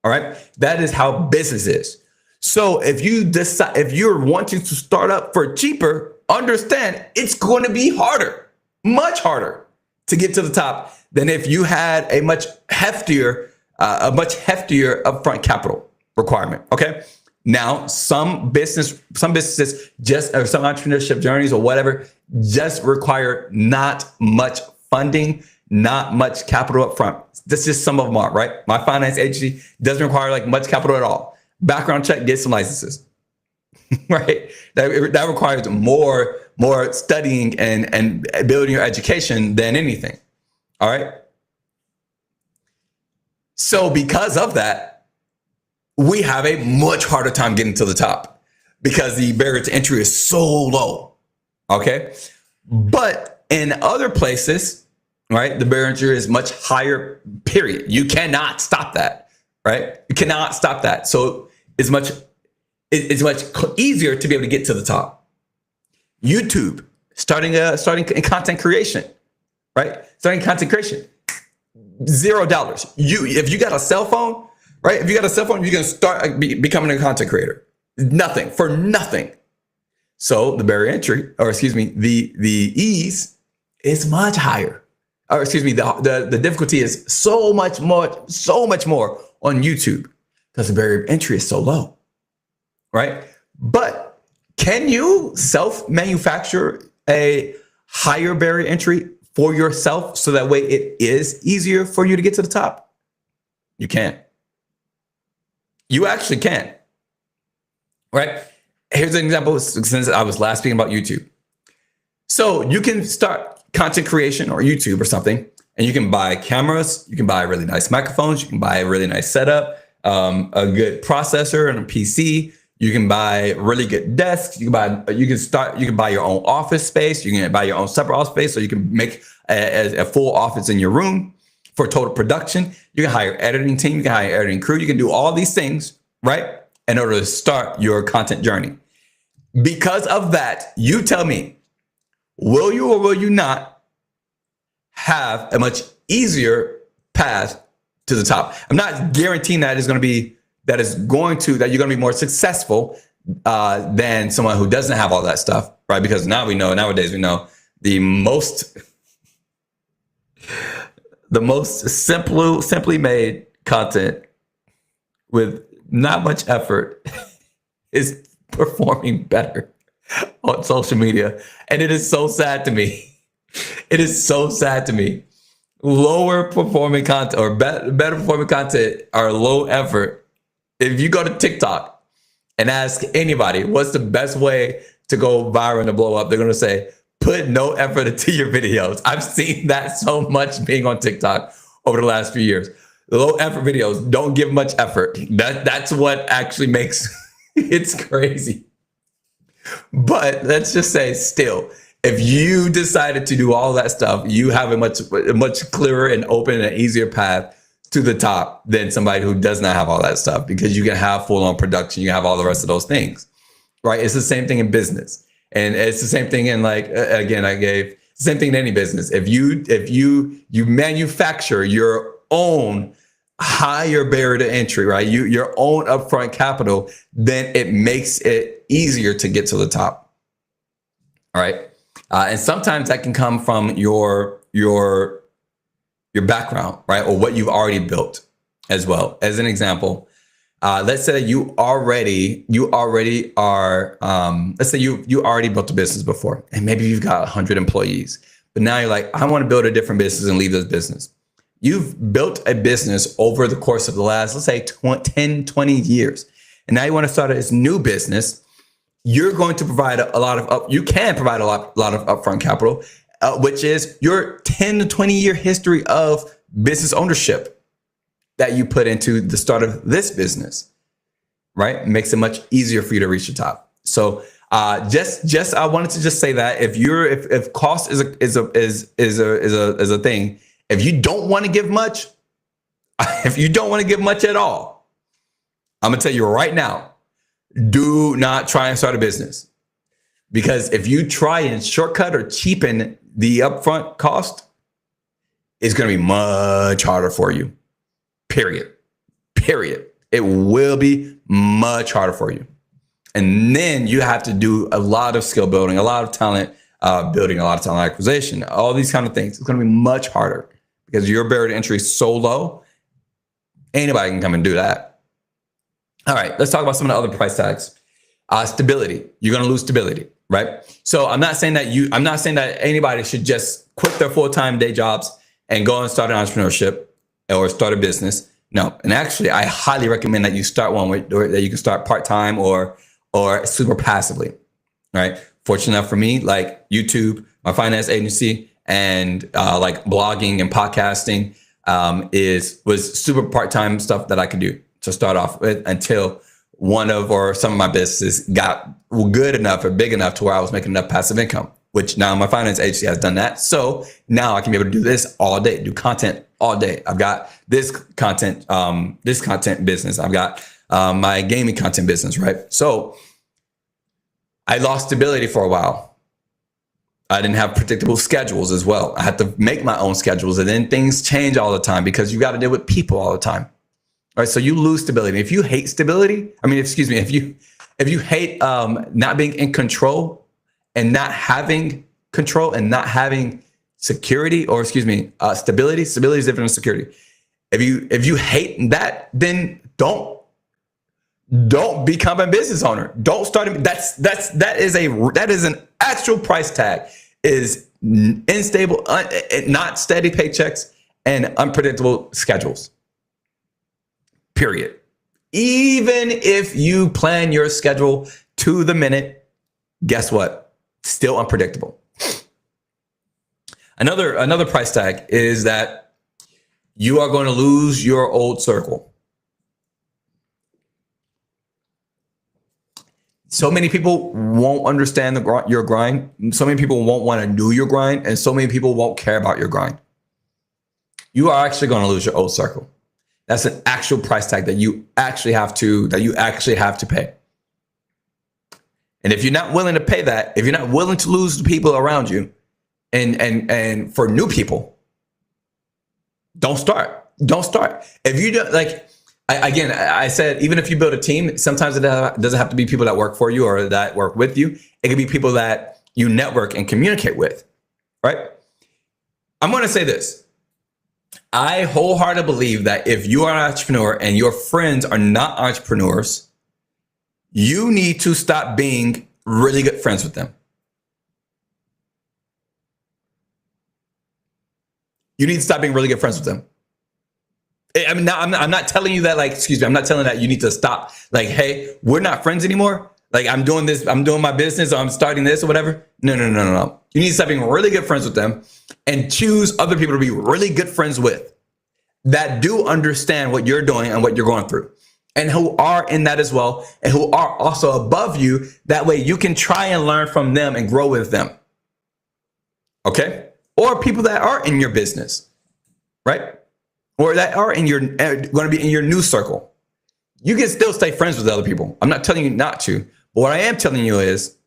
All right. That is how business is. So if you're wanting to start up for cheaper, understand it's going to be harder, much harder to get to the top than if you had a much heftier upfront capital requirement. Okay. Now, some businesses or some entrepreneurship journeys or whatever just require not much funding, not much capital up front. That's just some of them are, right? My finance agency doesn't require like much capital at all. Background check, get some licenses, right? That requires more studying and building your education than anything. All right. So because of that, we have a much harder time getting to the top because the barrier to entry is so low. Okay. But in other places, right, the barrier to entry is much higher, period. You cannot stop that, right? You cannot stop that. So it's much easier to be able to get to the top. YouTube, starting in content creation, right? Starting content creation, $0. If you got a cell phone, right? If you got a cell phone, you can start becoming a content creator. Nothing, for nothing. So the barrier entry, or excuse me, the ease is much higher. Or excuse me, the difficulty is so much more on YouTube because the barrier of entry is so low, right? But can you self-manufacture a higher barrier entry for yourself so that way it is easier for you to get to the top? You can. You actually can, right? Here's an example since I was last speaking about YouTube. So you can start content creation or YouTube or something, and you can buy cameras, you can buy really nice microphones, you can buy a really nice setup, a good processor and a PC, you can buy really good desks, you can buy your own office space, you can buy your own separate office space, so you can make a full office in your room for total production. You can hire editing team, you can hire editing crew, you can do all these things, right, in order to start your content journey. Because of that, you tell me, will you or will you not have a much easier path to the top? I'm not guaranteeing that you're going to be more successful than someone who doesn't have all that stuff, right? Because nowadays we know the most simply made content with not much effort is performing better on social media. And it is so sad to me. It is so sad to me. Lower performing content or better performing content are low effort. If you go to TikTok and ask anybody what's the best way to go viral and to blow up, they're going to say, put no effort into your videos. I've seen that so much being on TikTok over the last few years. Low effort videos don't give much effort. That's what actually makes it's crazy. But let's just say still, if you decided to do all that stuff, you have a much clearer and open and easier path to the top than somebody who does not have all that stuff, because you can have full on production. You have all the rest of those things, right? It's the same thing in business. And it's the same thing in, like, again, I gave the same thing in any business. If you manufacture your own higher barrier to entry, right? Your own upfront capital, then it makes it easier to get to the top. All right. And sometimes that can come from your background, right? Or what you've already built as well. As an example, let's say that you already are, let's say you already built a business before, and maybe you've got 100 employees, but now you're like, I want to build a different business and leave this business. You've built a business over the course of the last, let's say 10, 20 years. And now you want to start this new business. You're going to provide you can provide a lot of upfront capital, which is your 10 to 20 year history of business ownership that you put into the start of this business, right? It makes it much easier for you to reach the top. So just I wanted to just say that if cost is a thing, if you don't want to give much, if you don't want to give much at all, I'm gonna tell you right now, do not try and start a business. Because if you try and shortcut or cheapen the upfront cost, it's going to be much harder for you. Period. It will be much harder for you. And then you have to do a lot of skill building, a lot of talent building, a lot of talent acquisition, all these kind of things. It's going to be much harder because your barrier to entry is so low. Anybody can come and do that. All right, let's talk about some of the other price tags. Stability. You're going to lose stability, right? So I'm not saying that anybody should just quit their full-time day jobs and go and start an entrepreneurship or start a business. No, and actually, I highly recommend that you start one that you can start part-time or super passively, right? Fortunate enough for me, like YouTube, my finance agency, and like blogging and podcasting was super part-time stuff that I could do to start off with until one of or some of my businesses got good enough or big enough to where I was making enough passive income, which now my finance agency has done that. So now I can be able to do this all day, do content all day. I've got this content business. I've got my gaming content business, right? So I lost stability for a while. I didn't have predictable schedules as well. I had to make my own schedules, and then things change all the time because you got to deal with people all the time. All right, so you lose stability. If you hate stability, if you hate not being in control and not having control and not having security, or stability is different than security. If you hate that, then don't become a business owner. Don't start. That is an actual price tag. Is unstable, not steady paychecks and unpredictable schedules. Period. Even if you plan your schedule to the minute, guess what? Still unpredictable. Another price tag is that you are going to lose your old circle. So many people won't understand your grind. So many people won't want to do your grind, and so many people won't care about your grind. You are actually going to lose your old circle. That's an actual price tag that you actually have to pay. And if you're not willing to pay that, if you're not willing to lose the people around you, and for new people, don't start. If you don't, like, I said, even if you build a team, sometimes it doesn't have to be people that work for you or that work with you. It could be people that you network and communicate with, right? I'm going to say this. I wholeheartedly believe that if you are an entrepreneur and your friends are not entrepreneurs, you need to stop being really good friends with them. You need to stop being really good friends with them. I mean, now I'm not telling you that, like, I'm not telling that you need to stop. Like, hey, we're not friends anymore. Like, I'm doing this, I'm doing my business, or I'm starting this or whatever. No. You need to stop being really good friends with them and choose other people to be really good friends with that do understand what you're doing and what you're going through, and who are in that as well, and who are also above you. That way you can try and learn from them and grow with them. Okay? Or people that are in your business, right? or that are in your going to be in your new circle. You can still stay friends with other people. I'm not telling you not to. But what I am telling you is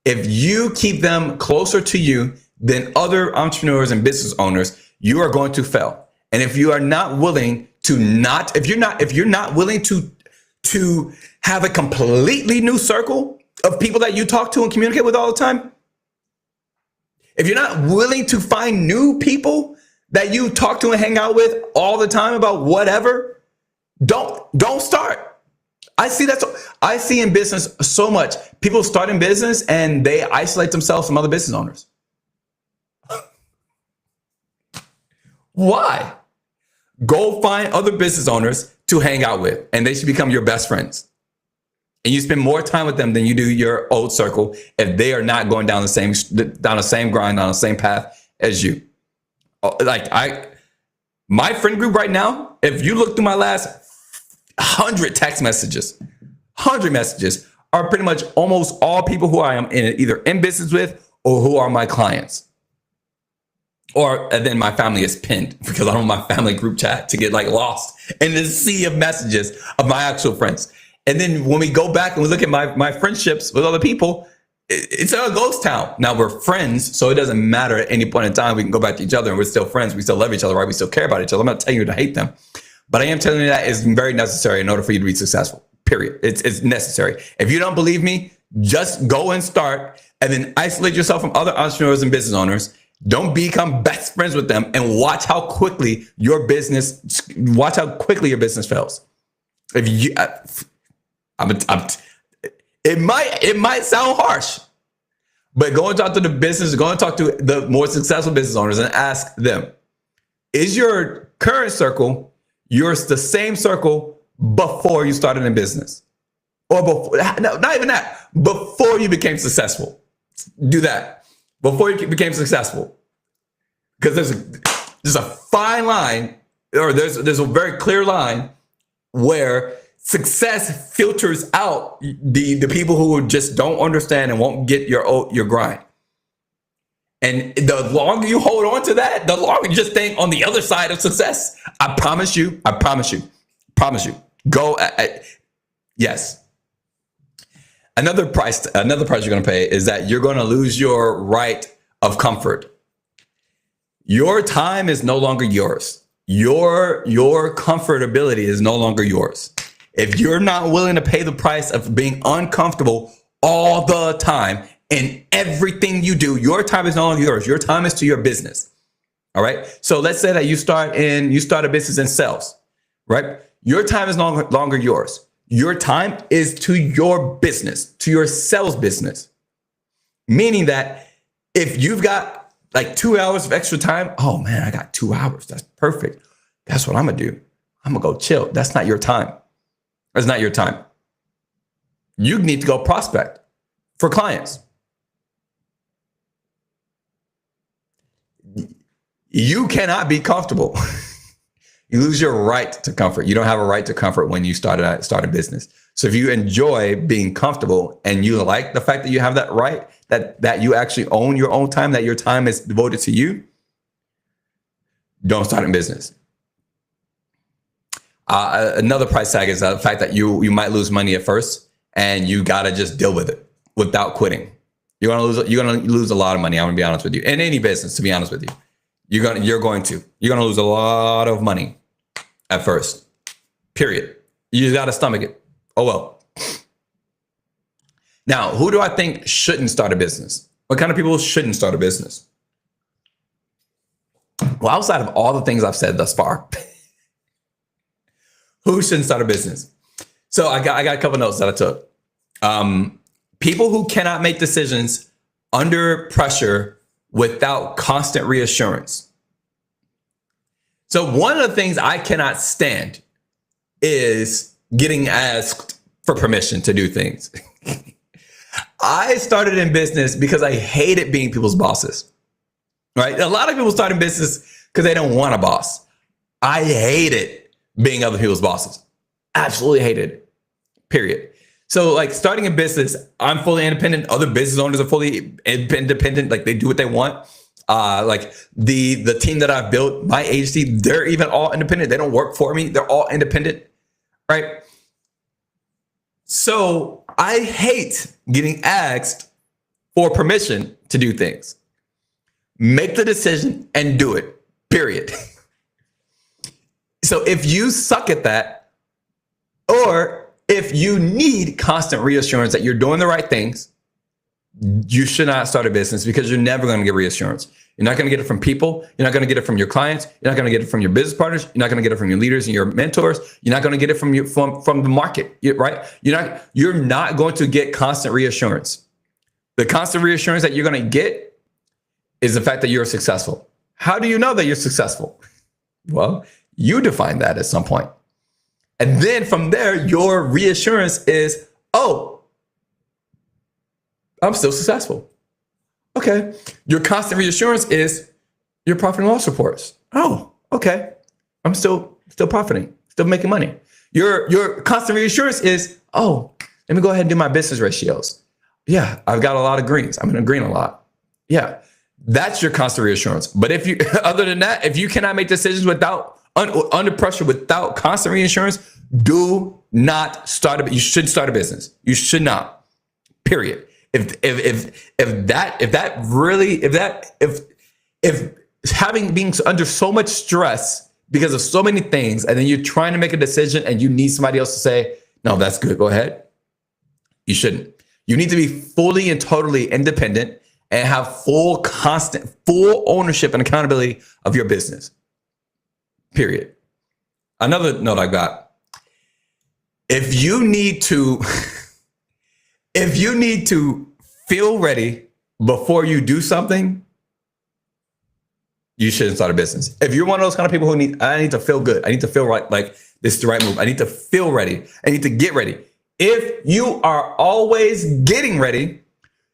if you keep them closer to you than other entrepreneurs and business owners, you are going to fail. And if you are not willing to if you're not willing to have a completely new circle of people that you talk to and communicate with all the time, if you're not willing to find new people that you talk to and hang out with all the time about whatever, don't start. I see in business so much. People start in business and they isolate themselves from other business owners. Why? Go find other business owners to hang out with, and they should become your best friends. And you spend more time with them than you do your old circle if they are not going down the same grind, on the same path as you. My friend group right now, if you look through my last 100 text messages, 100 messages are pretty much almost all people who I am either in business with or who are my clients. And then my family is pinned because I don't want my family group chat to get lost in the sea of messages of my actual friends. And then when we go back and we look at my friendships with other people, it's a ghost town. Now we're friends, so it doesn't matter at any point in time. We can go back to each other and we're still friends. We still love each other, right? We still care about each other. I'm not telling you to hate them, but I am telling you that is very necessary in order for you to be successful, period. It's necessary. If you don't believe me, just go and start and then isolate yourself from other entrepreneurs and business owners. Don't become best friends with them and watch how quickly your business fails. If you, it might sound harsh, but go and talk to go and talk to the more successful business owners and ask them, is your current circle the same circle before you started in business? Or before, no, not even that, before you became successful. Do that before you became successful. Because there's a fine line, or there's a very clear line where success filters out the people who just don't understand and won't get your grind. And the longer you hold on to that, the longer you just stay on the other side of success. I promise you. Go. Yes. Another price you're going to pay is that you're going to lose your right of comfort. Your time is no longer yours. Your comfortability is no longer yours. If you're not willing to pay the price of being uncomfortable all the time in everything you do, your time is no longer yours. Your time is to your business. All right. So let's say that you start a business in sales, right? Your time is no longer yours. Your time is to your business, to your sales business. Meaning that if you've got 2 hours of extra time, oh man, I got 2 hours. That's perfect. That's what I'm going to do. I'm going to go chill. That's not your time. That's not your time. You need to go prospect for clients. You cannot be comfortable. You lose your right to comfort. You don't have a right to comfort when you start a business. So if you enjoy being comfortable and you like the fact that you have that right, that you actually own your own time, that your time is devoted to you, don't start in business. Another price tag is the fact that you might lose money at first, and you gotta just deal with it without quitting. You're gonna lose a lot of money. I'm gonna be honest with you. In any business, to be honest with you, you're gonna lose a lot of money at first. Period. You just gotta stomach it. Oh well. Now, who do I think shouldn't start a business? What kind of people shouldn't start a business? Well, outside of all the things I've said thus far, who shouldn't start a business? So I got a couple notes that I took. People who cannot make decisions under pressure without constant reassurance. So one of the things I cannot stand is getting asked for permission to do things. I started in business because I hated being people's bosses, right? A lot of people start in business because they don't want a boss. I hated being other people's bosses. Absolutely hated it, period. So starting a business, I'm fully independent. Other business owners are fully independent. They do what they want. Like the team that I've built, my agency, they're even all independent. They don't work for me. They're all independent, right? So I hate getting asked for permission to do things. Make the decision and do it, period. So if you suck at that, or if you need constant reassurance that you're doing the right things, you should not start a business, because you're never going to get reassurance. You're not going to get it from people. You're not going to get it from your clients. You're not going to get it from your business partners. You're not going to get it from your leaders and your mentors. You're not going to get it from the market, right? You're not going to get constant reassurance. The constant reassurance that you're going to get is the fact that you're successful. How do you know that you're successful? Well, you define that at some point. And then from there, your reassurance is, oh, I'm still successful. Okay. Your constant reassurance is your profit and loss reports. Oh, okay. I'm still profiting, still making money. Your constant reassurance is, oh, let me go ahead and do my business ratios. Yeah, I've got a lot of greens. I'm in a green a lot. Yeah, that's your constant reassurance. But if you, other than that, if you cannot make decisions under pressure without constant reassurance, do not start you shouldn't start a business. You should not. Period. If being under so much stress because of so many things, and then you're trying to make a decision and you need somebody else to say, no, that's good, go ahead. You shouldn't. You need to be fully and totally independent and have full ownership and accountability of your business. Period. Another note I got. If you need to feel ready before you do something, you shouldn't start a business. If you're one of those kind of people who I need to feel good. I need to feel right, like this is the right move. I need to feel ready. I need to get ready. If you are always getting ready,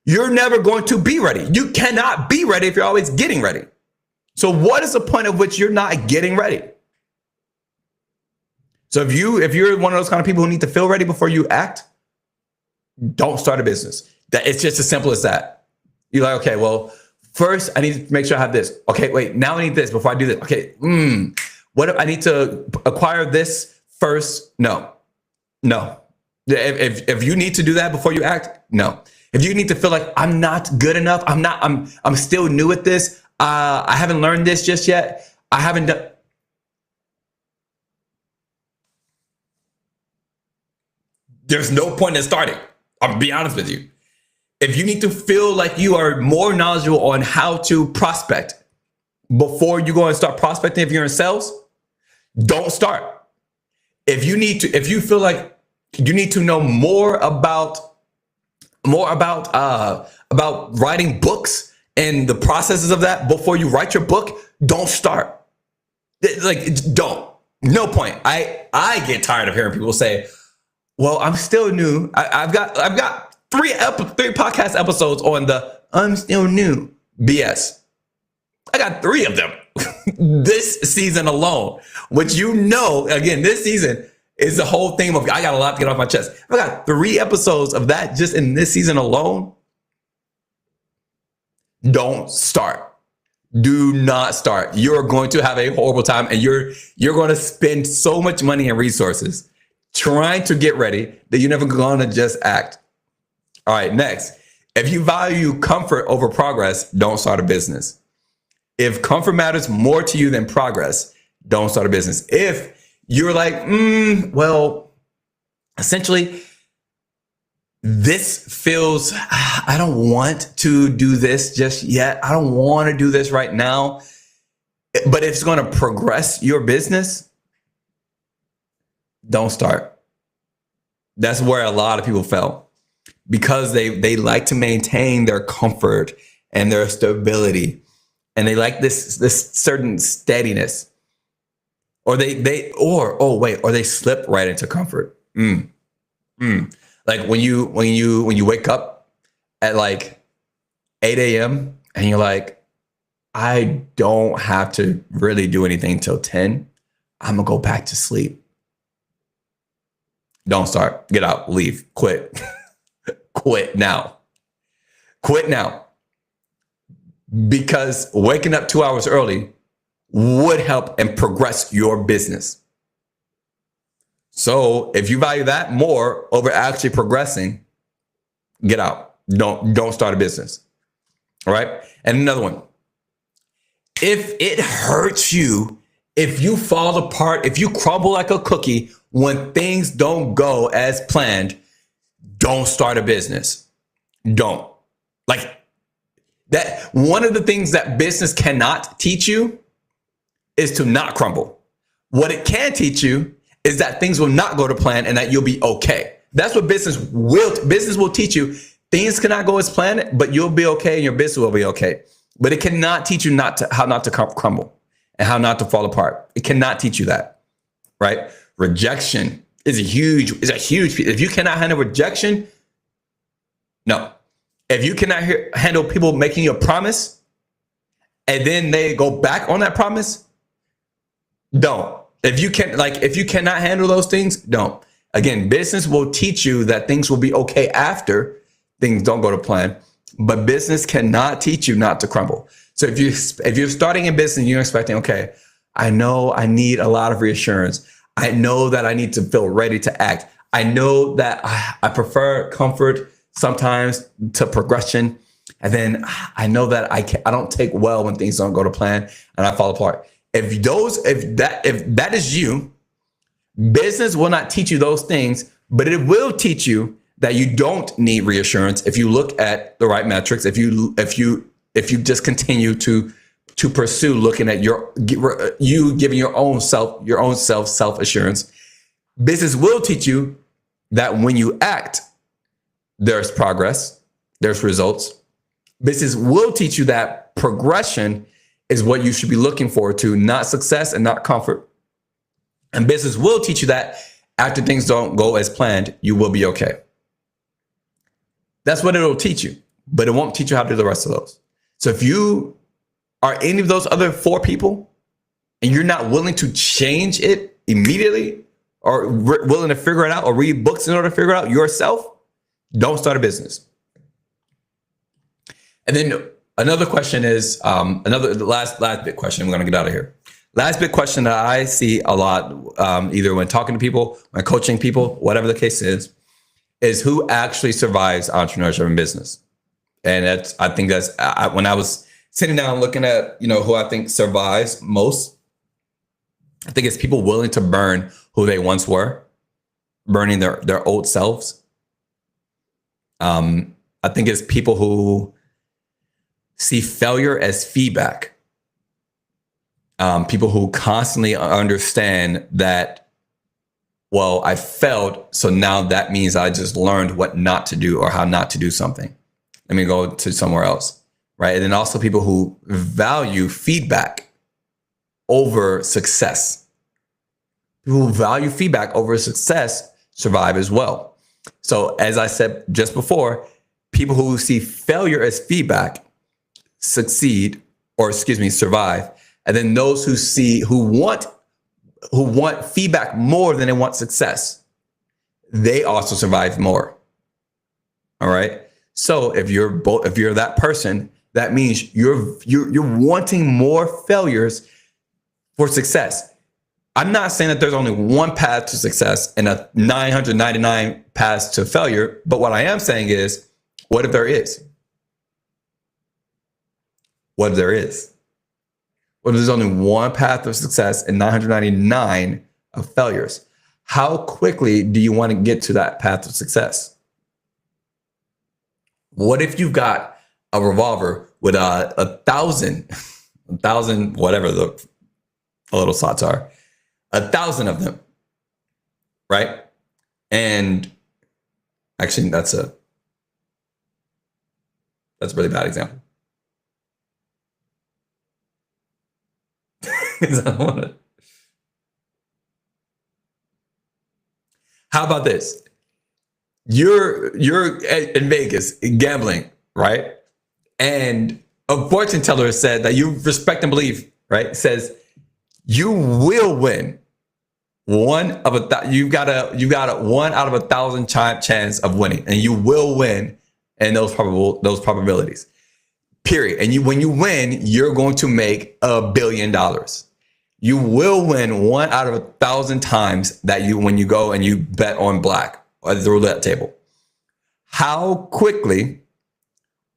you're never going to be ready. You cannot be ready if you're always getting ready. So what is the point of which you're not getting ready? So if you're one of those kind of people who need to feel ready before you act, don't start a business. It's just as simple as that. You're like, okay, well, first I need to make sure I have this. Okay, wait, now I need this before I do this. Okay, what if I need to acquire this first? No. If you need to do that before you act, no. If you need to feel like I'm not good enough, I'm still new at this. I haven't learned this just yet. I haven't done. There's no point in starting. I'll be honest with you. If you need to feel like you are more knowledgeable on how to prospect before you go and start prospecting, if you're in sales, don't start. If you feel like you need to know more about writing books and the processes of that before you write your book, don't start. Don't. No point. I get tired of hearing people say, well, I'm still new. I've got three podcast episodes on the I'm still new BS. I got 3 of them this season alone, which again, this season is the whole theme of I got a lot to get off my chest. I got 3 episodes of that just in this season alone. Don't start. Do not start. You're going to have a horrible time, and you're going to spend so much money and resources trying to get ready that you're never going to just act. All right, next. If you value comfort over progress, don't start a business. If comfort matters more to you than progress, don't start a business. If you're like, well, essentially, this feels, I don't want to do this just yet. I don't want to do this right now, but it's going to progress your business. Don't start. That's where a lot of people fail, because they like to maintain their comfort and their stability, and they like this certain steadiness, or they slip right into comfort. Like when you wake up at like 8 a.m. and you're like, I don't have to really do anything till 10. I'm gonna go back to sleep. Don't start. Get out. Leave. Quit. Quit now. Quit now. because waking up 2 hours early would help and progress your business. So if you value that more over actually progressing, get out. Don't start a business. All right. And another one. If it hurts you, if you fall apart, if you crumble like a cookie when things don't go as planned, don't start a business. Don't. Like that. One of the things that business cannot teach you is to not crumble. What it can teach you is that things will not go to plan and that you'll be okay. That's what business will teach you. Things cannot go as planned, but you'll be okay and your business will be okay. But it cannot teach you how not to crumble and how not to fall apart. It cannot teach you that, right? Rejection is a huge, if you cannot handle rejection, no. If you cannot handle people making you a promise and then they go back on that promise, don't. If you cannot handle those things, don't. Again, business will teach you that things will be okay after things don't go to plan, but business cannot teach you not to crumble. So if you're starting in business and you're expecting, okay, I know I need a lot of reassurance. I know that I need to feel ready to act. I know that I prefer comfort sometimes to progression. And then I know that I don't take well when things don't go to plan and I fall apart. If that is you, business will not teach you those things, but it will teach you that you don't need reassurance if you look at the right metrics. If you just continue to pursue looking at you giving your own self assurance. Business will teach you that when you act, there's progress, there's results. Business will teach you that progression is what you should be looking forward to, not success and not comfort. And business will teach you that after things don't go as planned, you will be okay. That's what it'll teach you, but it won't teach you how to do the rest of those. So if you are any of those other 4 people and you're not willing to change it immediately or willing to figure it out or read books in order to figure it out yourself, don't start a business. And then another question is, the last big question, we're going to get out of here. Last big question that I see a lot, either when talking to people, when coaching people, whatever the case is who actually survives entrepreneurship and business. And when I was sitting down looking at, who I think survives most, I think it's people willing to burn who they once were, burning their old selves. I think it's people who see failure as feedback. People who constantly understand that, well, I failed, so now that means I just learned what not to do or how not to do something. Let me go to somewhere else, right? And then also people who value feedback over success. People who value feedback over success survive as well. So as I said just before, people who see failure as feedback survive. And then those who want feedback more than they want success, they also survive more. All right. So if you're that person, that means you're wanting more failures for success. I'm not saying that there's only one path to success and a 999 paths to failure, but what I am saying is, what if there is? What if there is? What if there's only one path of success and 999 of failures? How quickly do you want to get to that path of success? What if you've got a revolver with 1,000, whatever the little slots are, 1,000 of them, right? And actually, that's a really bad example. How about this? You're in Vegas gambling, right? And a fortune teller said that you respect and believe, right? Says you will win. You've got a 1 out of 1,000 chance of winning, and you will win in those probabilities. period. And when you win, you're going to make $1 billion. You will win 1 out of 1,000 times that when you go and you bet on black or the roulette table. How quickly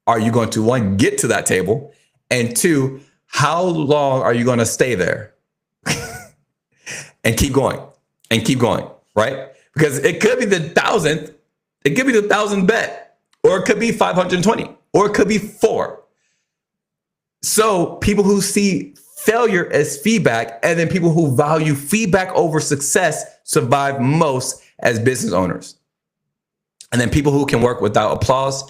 are you going to, one, get to that table? And two, how long are you going to stay there? And keep going and keep going, right? Because it could be the 1,000th, it could be the 1,000th bet, or it could be 520, or it could be 4. So people who see failure as feedback, and then people who value feedback over success survive most as business owners. And then people who can work without applause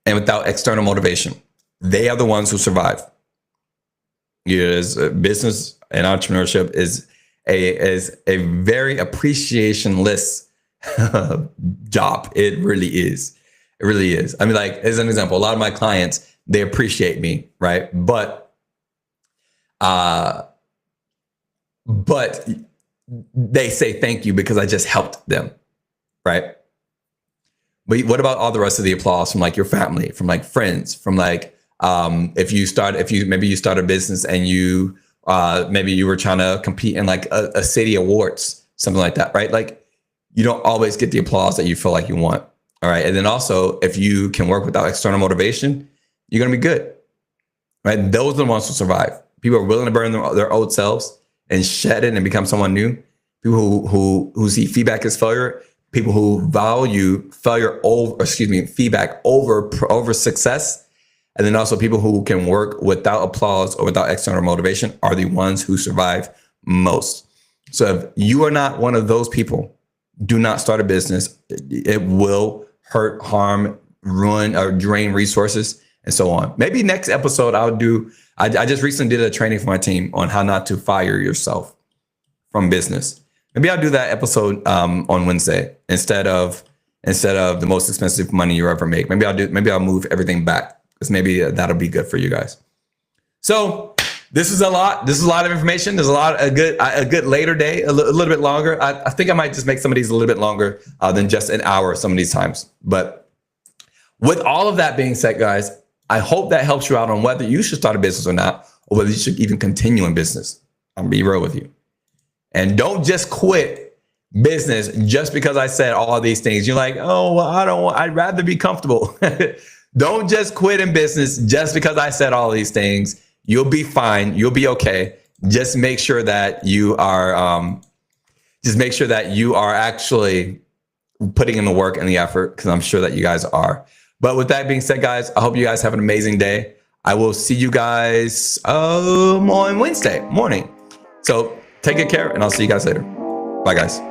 and without external motivation, they are the ones who survive. Yes, business and entrepreneurship is a very appreciationless job. It really is. It really is. I mean, like, as an example, a lot of my clients, they appreciate me, right? But they say thank you because I just helped them, right? But what about all the rest of the applause from like your family, from like friends, from like maybe you start a business and you maybe you were trying to compete in like a city awards, something like that, right? Like, you don't always get the applause that you feel like you want. All right. And then also, if you can work without external motivation, you're going to be good, right? Those are the ones who survive. People are willing to burn their old selves and shed it and become someone new. People who see feedback as failure. People who value feedback over success. And then also people who can work without applause or without external motivation are the ones who survive most. So if you are not one of those people, do not start a business. It will hurt, harm, ruin, or drain resources, and so on. Maybe next episode I just recently did a training for my team on how not to fire yourself from business. Maybe I'll do that episode on Wednesday instead of the most expensive money you ever make. Maybe I'll move everything back, because maybe that'll be good for you guys. So this is a lot. This is a lot of information. There's a good later day, a little bit longer. I think I might just make some of these a little bit longer than just an hour some of these times. But with all of that being said, guys, I hope that helps you out on whether you should start a business or not, or whether you should even continue in business. I'm gonna be real with you. And don't just quit business just because I said all these things. You're like, oh, well, I'd rather be comfortable. Don't just quit in business just because I said all these things. You'll be fine. You'll be okay. Just make sure that you are, actually putting in the work and the effort, because I'm sure that you guys are. But with that being said, guys, I hope you guys have an amazing day. I will see you guys on Wednesday morning. So take good care, and I'll see you guys later. Bye, guys.